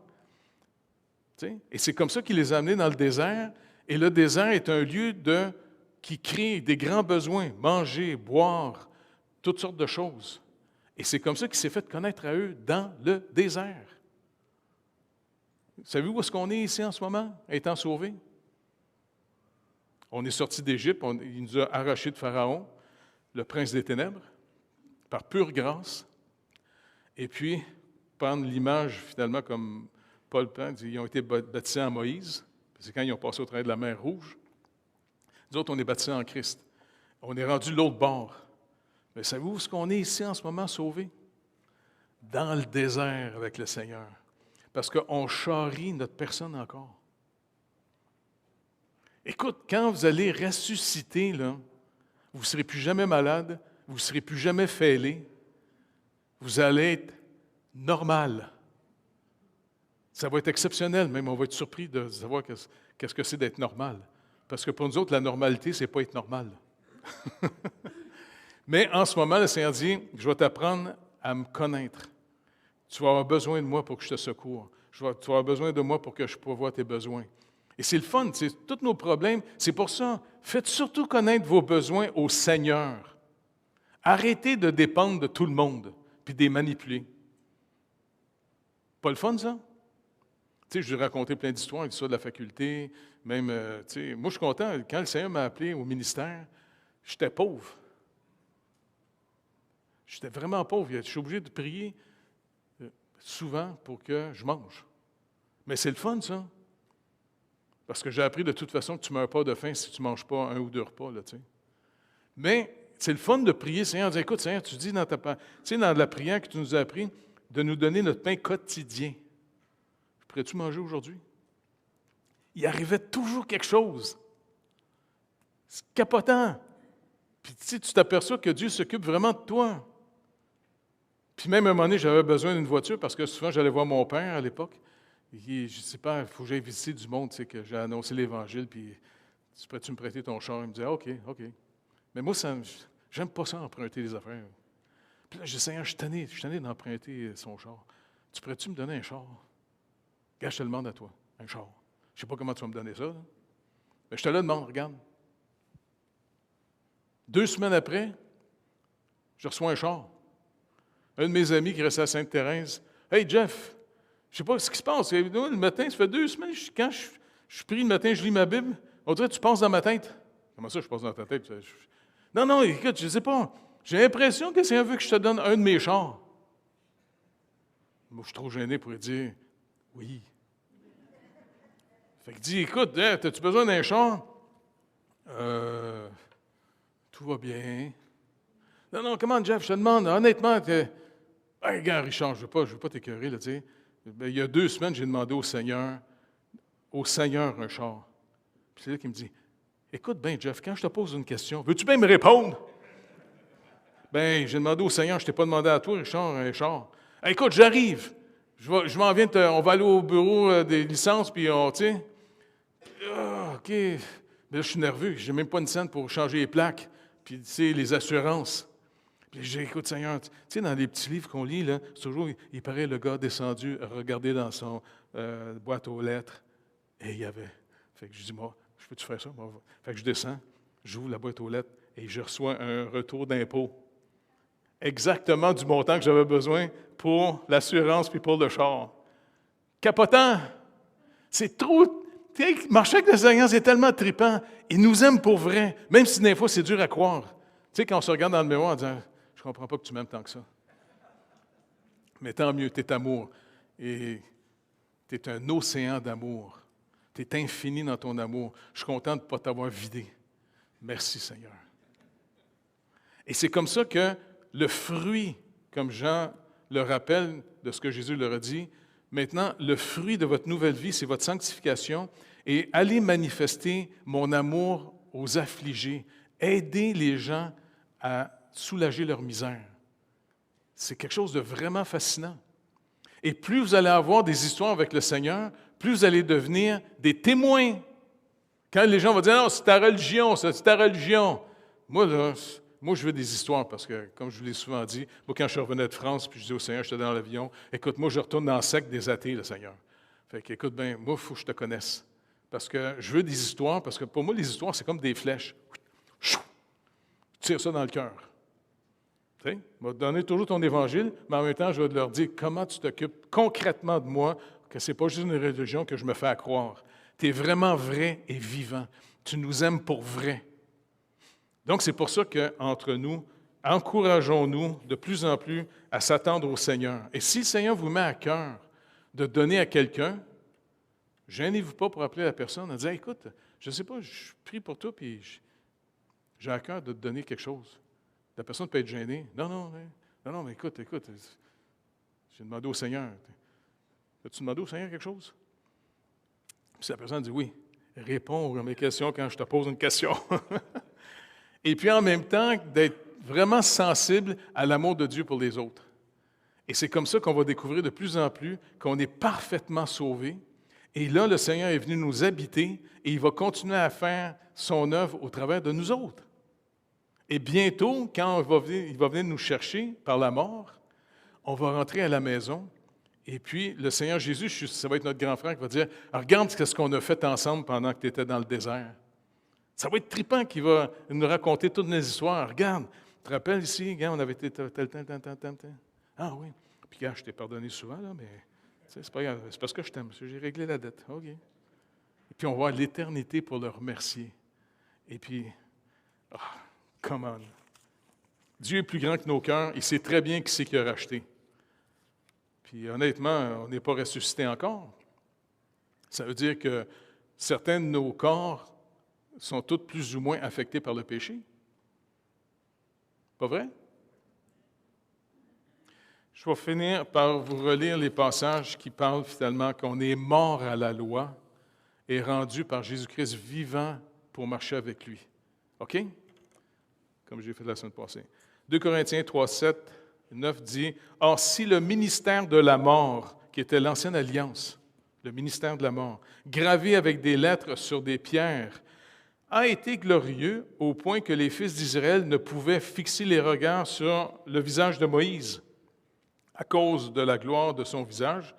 Tu sais? Et c'est comme ça qu'il les a amenés dans le désert. Et le désert est un lieu qui crée des grands besoins. Manger, boire, toutes sortes de choses. Et c'est comme ça qu'il s'est fait connaître à eux dans le désert. Savez-vous où est-ce qu'on est ici en ce moment, étant sauvés? On est sorti d'Égypte, il nous a arrachés de Pharaon, le prince des ténèbres, par pure grâce. Et puis, prendre l'image, finalement, comme Paul prend, ils ont été baptisés en Moïse, c'est quand ils ont passé au travers de la mer Rouge. Nous autres, on est baptisés en Christ. On est rendu de l'autre bord. Mais savez-vous où est-ce qu'on est ici en ce moment, sauvés? Dans le désert avec le Seigneur. Parce qu'on charrie notre personne encore. Écoute, quand vous allez ressusciter, là, vous ne serez plus jamais malade, vous ne serez plus jamais fêlé, vous allez être normal. Ça va être exceptionnel, même on va être surpris de savoir qu'est-ce que c'est d'être normal. Parce que pour nous autres, la normalité, ce n'est pas être normal. Mais en ce moment, le Seigneur dit, je vais t'apprendre à me connaître. Tu vas avoir besoin de moi pour que je te secours. Tu vas avoir besoin de moi pour que je pourvoie tes besoins. Et c'est le fun, c'est tous nos problèmes. C'est pour ça, faites surtout connaître vos besoins au Seigneur. Arrêtez de dépendre de tout le monde puis de les manipuler. Pas le fun, ça? Tu sais, je lui ai raconté plein d'histoires, l'histoire de la faculté, même, tu sais, moi je suis content, quand le Seigneur m'a appelé au ministère, j'étais pauvre. J'étais vraiment pauvre. Je suis obligé de prier souvent pour que je mange. Mais c'est le fun, ça. Parce que j'ai appris de toute façon que tu ne meurs pas de faim si tu ne manges pas 1 ou 2 repas, là, tu sais. Mais c'est le fun de prier, Seigneur, de dire, écoute, Seigneur, tu dis dans dans la prière que tu nous as appris, de nous donner notre pain quotidien. Pourrais-tu manger aujourd'hui? Il arrivait toujours quelque chose. C'est capotant. Puis tu t'aperçois que Dieu s'occupe vraiment de toi. Puis même à un moment donné, j'avais besoin d'une voiture parce que souvent, j'allais voir mon père à l'époque. Je ne sais pas, il faut que j'aille visiter du monde, tu sais, que j'ai annoncé l'Évangile, puis tu pourrais-tu me prêter ton char? Il me disait, OK. Mais moi, j'aime pas ça, emprunter des affaires. Puis là, je dis, Seigneur, je suis tanné d'emprunter son char. Tu pourrais-tu me donner un char? Regarde, je te le demande à toi, un char. Je ne sais pas comment tu vas me donner ça, là. Mais je te le demande, regarde. 2 semaines après, je reçois un char. Un de mes amis qui restait à Sainte-Thérèse, « Hey, Jeff, je ne sais pas ce qui se passe. Le matin, ça fait 2 semaines, quand je prie le matin, je lis ma Bible, on dirait que tu passes dans ma tête. » Comment ça, je passe dans ta tête? Non, écoute, je ne sais pas. J'ai l'impression que le Seigneur veut que je te donne un de mes chars. Moi, je suis trop gêné pour lui dire, « Oui. » Fait qu'il dit, « Écoute, as-tu besoin d'un char? » Tout va bien. Non, comment, Jeff, je te demande, honnêtement, hey, regarde, Richard, je ne veux pas t'écœurer, là, tu sais. Ben, il y a 2 semaines, j'ai demandé au Seigneur un char. Puis c'est là qu'il me dit, écoute bien, Jeff, quand je te pose une question, veux-tu bien me répondre? Ben, j'ai demandé au Seigneur, je ne t'ai pas demandé à toi, Richard, un char. Hey, écoute, j'arrive. Je m'en viens, on va aller au bureau des licences, puis tu sais. OK. Mais là, je suis nerveux, je n'ai même pas une scène pour changer les plaques, puis tu sais, les assurances. Puis j'ai dit, écoute, Seigneur, tu sais, dans les petits livres qu'on lit, là, c'est toujours, il paraît le gars descendu, regardé dans son boîte aux lettres, et il y avait. Fait que je dis, moi, je peux-tu faire ça? Moi? Fait que je descends, j'ouvre la boîte aux lettres, et je reçois un retour d'impôt. Exactement du montant que j'avais besoin pour l'assurance puis pour le char. Capotant! C'est trop. Marcher avec le Seigneur, c'est tellement trippant. Il nous aime pour vrai, même si des fois, c'est dur à croire. Tu sais, quand on se regarde dans le miroir en disant, je ne comprends pas que tu m'aimes tant que ça. Mais tant mieux, tu es amour. Et tu es un océan d'amour. Tu es infini dans ton amour. Je suis content de ne pas t'avoir vidé. Merci, Seigneur. Et c'est comme ça que le fruit, comme Jean le rappelle de ce que Jésus leur a dit, maintenant, le fruit de votre nouvelle vie, c'est votre sanctification. Et allez manifester mon amour aux affligés. Aidez les gens à soulager leur misère. C'est quelque chose de vraiment fascinant. Et plus vous allez avoir des histoires avec le Seigneur, plus vous allez devenir des témoins. Quand les gens vont dire « Non, c'est ta religion, c'est ta religion. » Moi, je veux des histoires parce que, comme je vous l'ai souvent dit, moi, quand je revenais de France, puis je dis au Seigneur, j'étais dans l'avion, « Écoute, moi, je retourne dans le secte des athées, le Seigneur. » Fait que, écoute, bien, moi, il faut que je te connaisse. Parce que je veux des histoires, parce que pour moi, les histoires, c'est comme des flèches. Tu tires ça dans le cœur. Tu sais, je vais te donner toujours ton évangile, mais en même temps, je vais leur dire comment tu t'occupes concrètement de moi, que ce n'est pas juste une religion que je me fais à croire. Tu es vraiment vrai et vivant. Tu nous aimes pour vrai. Donc, c'est pour ça qu'entre nous, encourageons-nous de plus en plus à s'attendre au Seigneur. Et si le Seigneur vous met à cœur de donner à quelqu'un, gênez-vous pas pour appeler la personne en disant, écoute, je ne sais pas, je prie pour toi, puis j'ai à cœur de te donner quelque chose. La personne peut être gênée. Non, mais écoute, j'ai demandé au Seigneur. As-tu demandé au Seigneur quelque chose? Puis la personne dit oui. Réponds à mes questions quand je te pose une question. Et puis en même temps, d'être vraiment sensible à l'amour de Dieu pour les autres. Et c'est comme ça qu'on va découvrir de plus en plus qu'on est parfaitement sauvé. Et là, le Seigneur est venu nous habiter et il va continuer à faire son œuvre au travers de nous autres. Et bientôt, quand il va venir nous chercher par la mort, on va rentrer à la maison. Et puis, le Seigneur Jésus, ça va être notre grand frère qui va dire « Regarde ce qu'on a fait ensemble pendant que tu étais dans le désert. » Ça va être trippant qu'il va nous raconter toutes nos histoires. « Regarde, tu te rappelles ici, regarde, on avait été tel. Ah oui. Puis, regarde, je t'ai pardonné souvent, là, mais c'est pas grave. C'est parce que je t'aime. J'ai réglé la dette. OK. » Et puis, on va avoir l'éternité pour le remercier. Et puis, come on. Dieu est plus grand que nos cœurs. Il sait très bien qui c'est qui a racheté. Puis honnêtement, on n'est pas ressuscité encore. Ça veut dire que certains de nos corps sont tous plus ou moins affectés par le péché. Pas vrai? Je vais finir par vous relire les passages qui parlent finalement qu'on est mort à la loi et rendu par Jésus-Christ vivant pour marcher avec lui. OK? Comme j'ai fait la semaine passée. 2 Corinthiens 3, 7, 9 dit « Or, si le ministère de la mort, qui était l'ancienne alliance, le ministère de la mort, gravé avec des lettres sur des pierres, a été glorieux au point que les fils d'Israël ne pouvaient fixer les regards sur le visage de Moïse à cause de la gloire de son visage,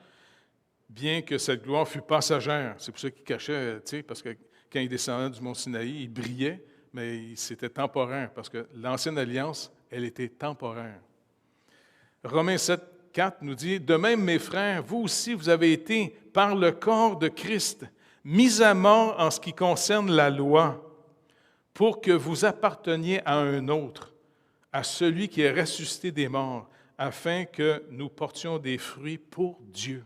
bien que cette gloire fût passagère. » C'est pour ça qu'il cachait, parce que quand il descendait du mont Sinaï, il brillait, mais c'était temporaire, parce que l'ancienne alliance, elle était temporaire. Romains 7, 4 nous dit « De même, mes frères, vous aussi, vous avez été, par le corps de Christ, mis à mort en ce qui concerne la loi, pour que vous apparteniez à un autre, à celui qui est ressuscité des morts, afin que nous portions des fruits pour Dieu. »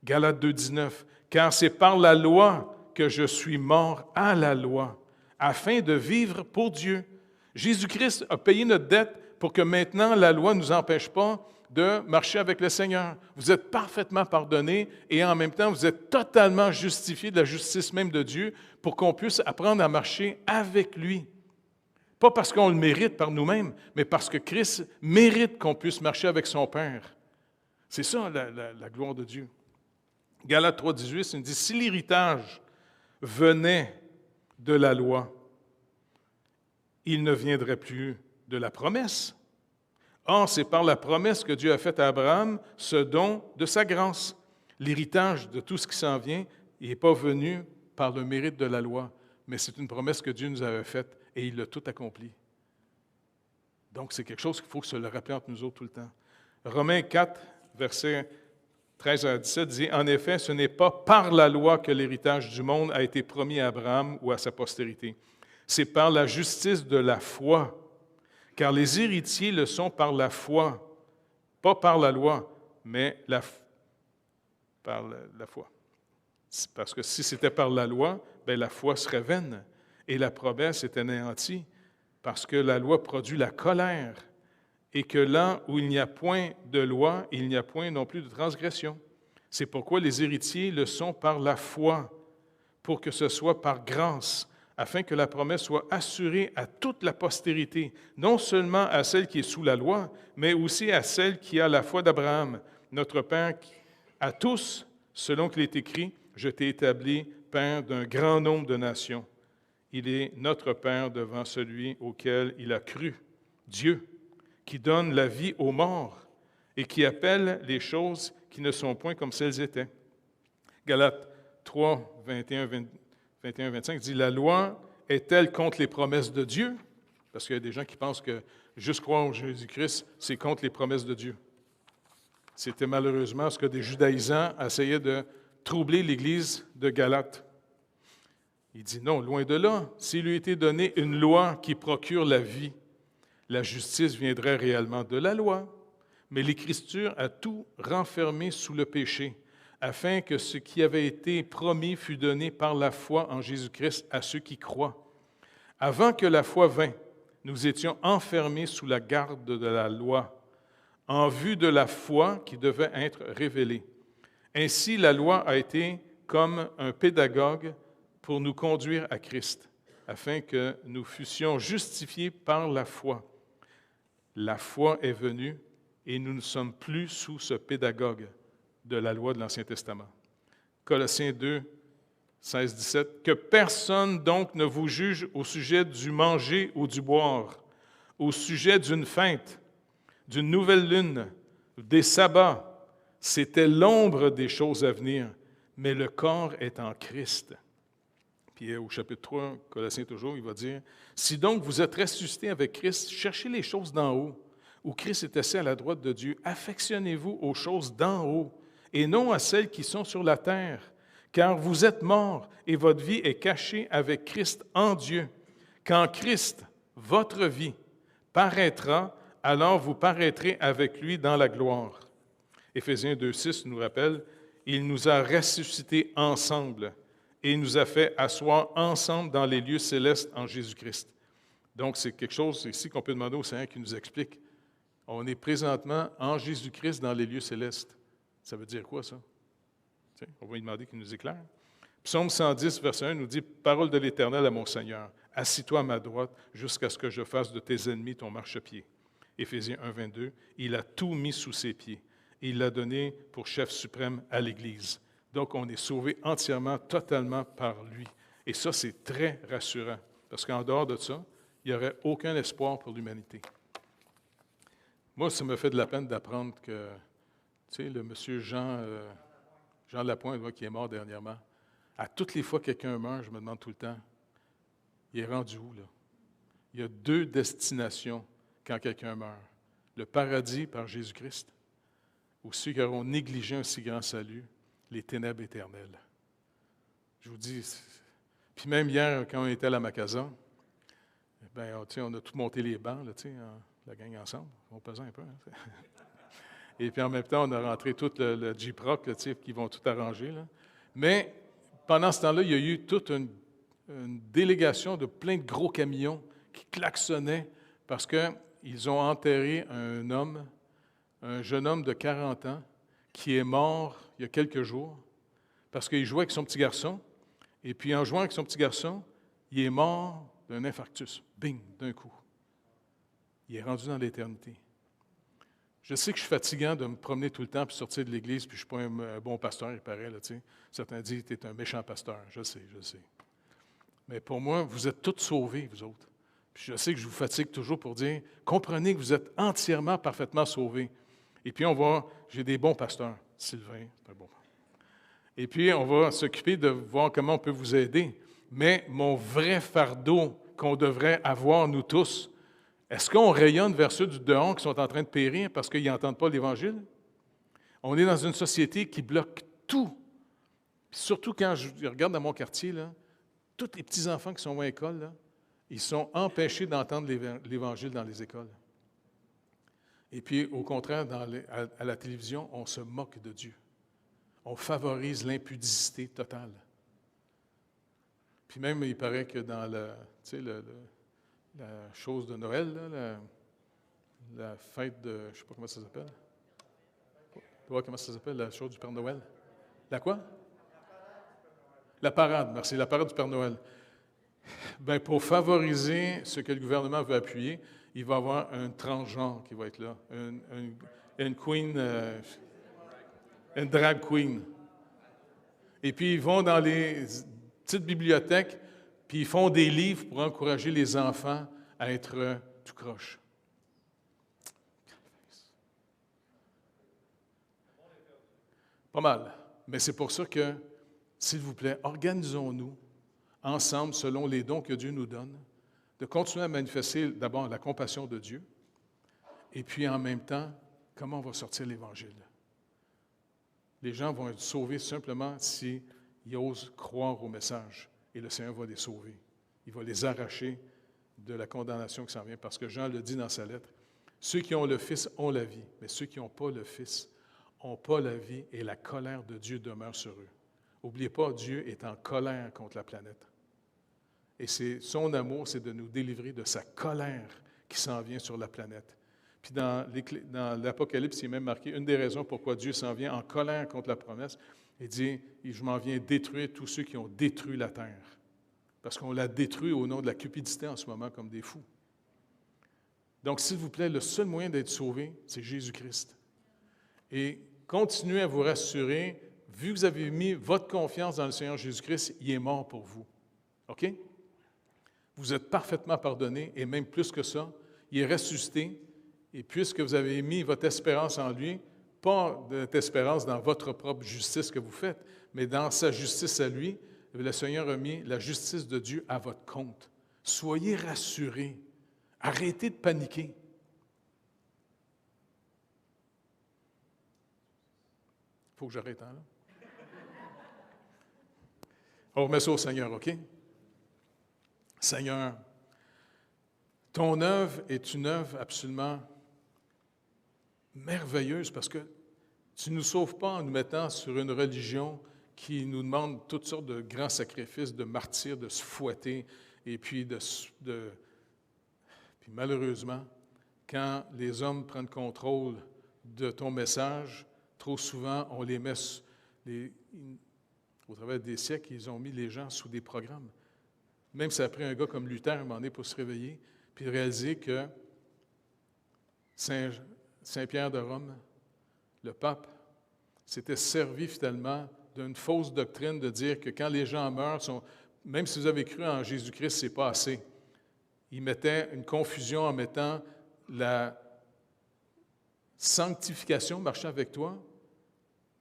Galates 2, 19 « Car c'est par la loi que je suis mort à la loi, afin de vivre pour Dieu. » Jésus-Christ a payé notre dette pour que maintenant la loi ne nous empêche pas de marcher avec le Seigneur. Vous êtes parfaitement pardonnés et en même temps, vous êtes totalement justifiés de la justice même de Dieu pour qu'on puisse apprendre à marcher avec lui. Pas parce qu'on le mérite par nous-mêmes, mais parce que Christ mérite qu'on puisse marcher avec son Père. C'est ça la gloire de Dieu. Galates 3, 18, il dit « Si l'héritage venait de la loi, il ne viendrait plus de la promesse. Or, c'est par la promesse que Dieu a faite à Abraham ce don de sa grâce. L'héritage de tout ce qui s'en vient n'est pas venu par le mérite de la loi, mais c'est une promesse que Dieu nous avait faite et il l'a tout accompli. Donc, c'est quelque chose qu'il faut se le rappeler entre nous autres tout le temps. Romains 4, versets 13 à 17 dit « En effet, ce n'est pas par la loi que l'héritage du monde a été promis à Abraham ou à sa postérité. C'est par la justice de la foi, car les héritiers le sont par la foi, pas par la loi, mais par la foi. Parce que si c'était par la loi, bien, la foi serait vaine et la promesse est anéantie, parce que la loi produit la colère, et que là où il n'y a point de loi, il n'y a point non plus de transgression. C'est pourquoi les héritiers le sont par la foi, pour que ce soit par grâce, afin que la promesse soit assurée à toute la postérité, non seulement à celle qui est sous la loi, mais aussi à celle qui a la foi d'Abraham, notre Père, à tous, selon qu'il est écrit, « Je t'ai établi Père d'un grand nombre de nations. » Il est notre Père devant celui auquel il a cru, Dieu, qui donne la vie aux morts et qui appelle les choses qui ne sont point comme celles étaient. Galates 3, 21-25 dit « La loi est-elle contre les promesses de Dieu? » Parce qu'il y a des gens qui pensent que juste croire en Jésus-Christ, c'est contre les promesses de Dieu. C'était malheureusement ce que des judaïsants essayaient de troubler l'Église de Galate. Il dit non, loin de là. S'il lui était donné une loi qui procure la vie, la justice viendrait réellement de la loi. Mais l'Écriture a tout renfermé sous le péché, afin que ce qui avait été promis fût donné par la foi en Jésus-Christ à ceux qui croient. Avant que la foi vînt, nous étions enfermés sous la garde de la loi, en vue de la foi qui devait être révélée. Ainsi, la loi a été comme un pédagogue pour nous conduire à Christ, afin que nous fussions justifiés par la foi. La foi est venue et nous ne sommes plus sous ce pédagogue de la loi de l'Ancien Testament. Colossiens 2, 16, 17. Que personne donc ne vous juge au sujet du manger ou du boire, au sujet d'une fête, d'une nouvelle lune, des sabbats. C'était l'ombre des choses à venir, mais le corps est en Christ. Puis au chapitre 3, Colossiens toujours, il va dire, « Si donc vous êtes ressuscités avec Christ, cherchez les choses d'en haut, où Christ est assis à la droite de Dieu. Affectionnez-vous aux choses d'en haut, et non à celles qui sont sur la terre, car vous êtes morts, et votre vie est cachée avec Christ en Dieu. Quand Christ, votre vie, paraîtra, alors vous paraîtrez avec lui dans la gloire. » Éphésiens 2,6 nous rappelle, « Il nous a ressuscités ensemble et nous a fait asseoir ensemble dans les lieux célestes en Jésus-Christ. » Donc, c'est quelque chose ici qu'on peut demander au Seigneur qui nous explique. On est présentement en Jésus-Christ dans les lieux célestes. Ça veut dire quoi, ça? Tiens, on va lui demander qu'il nous éclaire. Psaume 110, verset 1 nous dit, « Parole de l'Éternel à mon Seigneur, assis-toi à ma droite jusqu'à ce que je fasse de tes ennemis ton marchepied. » Éphésiens 1, 22, « Il a tout mis sous ses pieds. Et il l'a donné pour chef suprême à l'Église. » Donc, on est sauvé entièrement, totalement par lui. Et ça, c'est très rassurant, parce qu'en dehors de ça, il n'y aurait aucun espoir pour l'humanité. Moi, ça me fait de la peine d'apprendre que, tu sais, le monsieur Jean Lapointe, qui est mort dernièrement, à toutes les fois que quelqu'un meurt, je me demande tout le temps, il est rendu où, là? Il y a 2 destinations quand quelqu'un meurt. Le paradis par Jésus-Christ, ou ceux qui auront négligé un si grand salut, les ténèbres éternelles. Je vous dis, puis même hier, quand on était à la Macasa, ben, on a tout monté les bancs, là, la gang ensemble, on pesait un peu. Hein, et puis en même temps, on a rentré tout le Jeep Rock, là, qui vont tout arranger. Là. Mais pendant ce temps-là, il y a eu toute une délégation de plein de gros camions qui klaxonnaient parce qu'ils ont enterré un jeune homme de 40 ans, qui est mort il y a quelques jours, parce qu'il jouait avec son petit garçon, et puis en jouant avec son petit garçon, il est mort d'un infarctus. Bing, d'un coup. Il est rendu dans l'éternité. Je sais que je suis fatigant de me promener tout le temps, puis sortir de l'Église, puis je ne suis pas un bon pasteur, il paraît. Là, certains disent que tu es un méchant pasteur. Je sais. Mais pour moi, vous êtes tous sauvés, vous autres. Puis je sais que je vous fatigue toujours pour dire, comprenez que vous êtes entièrement, parfaitement sauvés. Et puis j'ai des bons pasteurs. Sylvain, c'est un bon pasteur. Et puis on va s'occuper de voir comment on peut vous aider. Mais mon vrai fardeau qu'on devrait avoir, nous tous, est-ce qu'on rayonne vers ceux du dehors qui sont en train de périr parce qu'ils n'entendent pas l'Évangile? On est dans une société qui bloque tout. Puis surtout quand je regarde dans mon quartier, là, tous les petits-enfants qui sont à l'école, là, ils sont empêchés d'entendre l'Évangile dans les écoles. Et puis, au contraire, à la télévision, on se moque de Dieu. On favorise l'impudicité totale. Puis même, il paraît que dans la chose de Noël, là, la fête de... Je ne sais pas comment ça s'appelle. Comment ça s'appelle, la chose du Père Noël? La quoi? La parade, merci, la parade du Père Noël. Bien, pour favoriser ce que le gouvernement veut appuyer, il va y avoir un transgenre qui va être là, une queen, une drag queen. Et puis, ils vont dans les petites bibliothèques, puis ils font des livres pour encourager les enfants à être tout croche. Pas mal. Mais c'est pour ça que, s'il vous plaît, organisons-nous ensemble, selon les dons que Dieu nous donne, de continuer à manifester d'abord la compassion de Dieu, et puis en même temps, comment on va sortir l'Évangile. Les gens vont être sauvés simplement s'ils osent croire au message, et le Seigneur va les sauver. Il va les arracher de la condamnation qui s'en vient, parce que Jean le dit dans sa lettre, « Ceux qui ont le Fils ont la vie, mais ceux qui n'ont pas le Fils n'ont pas la vie, et la colère de Dieu demeure sur eux. » N'oubliez pas, Dieu est en colère contre la planète. Et son amour, c'est de nous délivrer de sa colère qui s'en vient sur la planète. Puis dans l'Apocalypse, il est même marqué, une des raisons pourquoi Dieu s'en vient en colère contre la promesse, il dit, je m'en viens détruire tous ceux qui ont détruit la terre. Parce qu'on la détruit au nom de la cupidité en ce moment comme des fous. Donc, s'il vous plaît, le seul moyen d'être sauvé, c'est Jésus-Christ. Et continuez à vous rassurer, vu que vous avez mis votre confiance dans le Seigneur Jésus-Christ, il est mort pour vous. OK? Vous êtes parfaitement pardonné, et même plus que ça, il est ressuscité, et puisque vous avez mis votre espérance en lui, pas votre espérance dans votre propre justice que vous faites, mais dans sa justice à lui, le Seigneur a mis la justice de Dieu à votre compte. Soyez rassurés. Arrêtez de paniquer. Il faut que j'arrête, hein, là? On remet ça au Seigneur, OK? Seigneur, ton œuvre est une œuvre absolument merveilleuse parce que tu ne nous sauves pas en nous mettant sur une religion qui nous demande toutes sortes de grands sacrifices, de martyrs, de se fouetter, et puis Puis malheureusement, quand les hommes prennent contrôle de ton message, trop souvent, on les met au travers des siècles, ils ont mis les gens sous des programmes. Même si ça a pris un gars comme Luther à un moment donné pour se réveiller, puis réaliser que Saint-Pierre de Rome, le pape, s'était servi finalement d'une fausse doctrine de dire que quand les gens meurent, même si vous avez cru en Jésus-Christ, ce n'est pas assez. Il mettait une confusion en mettant la sanctification, marchant avec toi,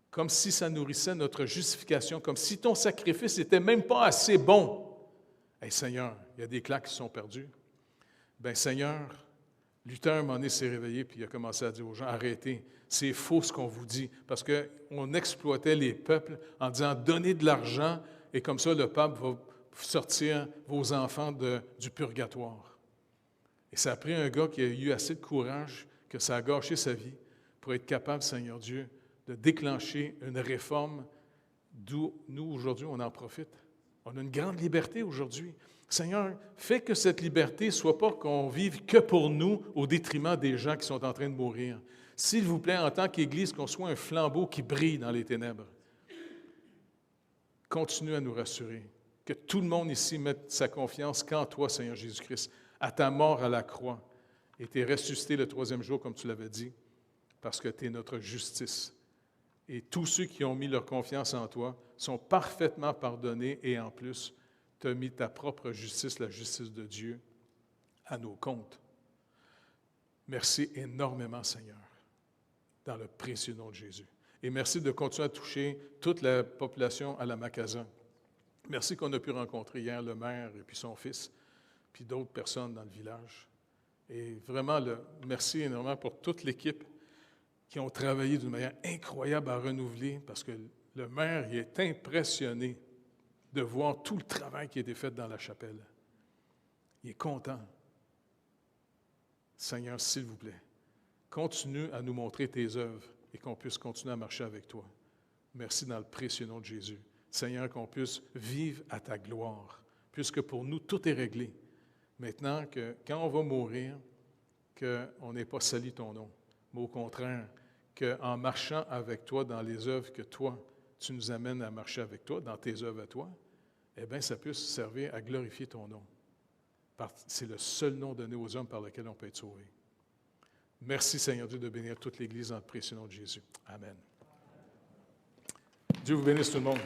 comme si ça nourrissait notre justification, comme si ton sacrifice n'était même pas assez bon. Hey, Seigneur, il y a des claques qui sont perdues. Bien, Seigneur, Luther, à un moment donné, s'est réveillé puis il a commencé à dire aux gens, arrêtez, c'est faux ce qu'on vous dit, parce qu'on exploitait les peuples en disant, donnez de l'argent, et comme ça, le pape va sortir vos enfants du purgatoire. Et ça a pris un gars qui a eu assez de courage, que ça a gâché sa vie, pour être capable, Seigneur Dieu, de déclencher une réforme d'où nous, aujourd'hui, on en profite. On a une grande liberté aujourd'hui. Seigneur, fais que cette liberté ne soit pas qu'on vive que pour nous au détriment des gens qui sont en train de mourir. S'il vous plaît, en tant qu'Église, qu'on soit un flambeau qui brille dans les ténèbres. Continue à nous rassurer. Que tout le monde ici mette sa confiance qu'en toi, Seigneur Jésus-Christ, à ta mort à la croix. Et tu es ressuscité le troisième jour, comme tu l'avais dit, parce que tu es notre justice. Et tous ceux qui ont mis leur confiance en toi sont parfaitement pardonnés et en plus, tu as mis ta propre justice, la justice de Dieu, à nos comptes. Merci énormément, Seigneur, dans le précieux nom de Jésus. Et merci de continuer à toucher toute la population à la Macazan. Merci qu'on a pu rencontrer hier le maire et puis son fils, puis d'autres personnes dans le village. Et vraiment, merci énormément pour toute l'équipe qui ont travaillé d'une manière incroyable à renouveler, parce que le maire il est impressionné de voir tout le travail qui a été fait dans la chapelle. Il est content. Seigneur, s'il vous plaît, continue à nous montrer tes œuvres et qu'on puisse continuer à marcher avec toi. Merci dans le précieux nom de Jésus. Seigneur, qu'on puisse vivre à ta gloire, puisque pour nous, tout est réglé. Maintenant, que quand on va mourir, qu'on n'ait pas sali ton nom, mais au contraire, qu'en marchant avec toi dans les œuvres que toi, tu nous amènes à marcher avec toi, dans tes œuvres à toi, eh bien, ça puisse servir à glorifier ton nom. C'est le seul nom donné aux hommes par lequel on peut être sauvé. Merci, Seigneur Dieu, de bénir toute l'Église dans le précieux nom de Jésus. Amen. Dieu vous bénisse tout le monde.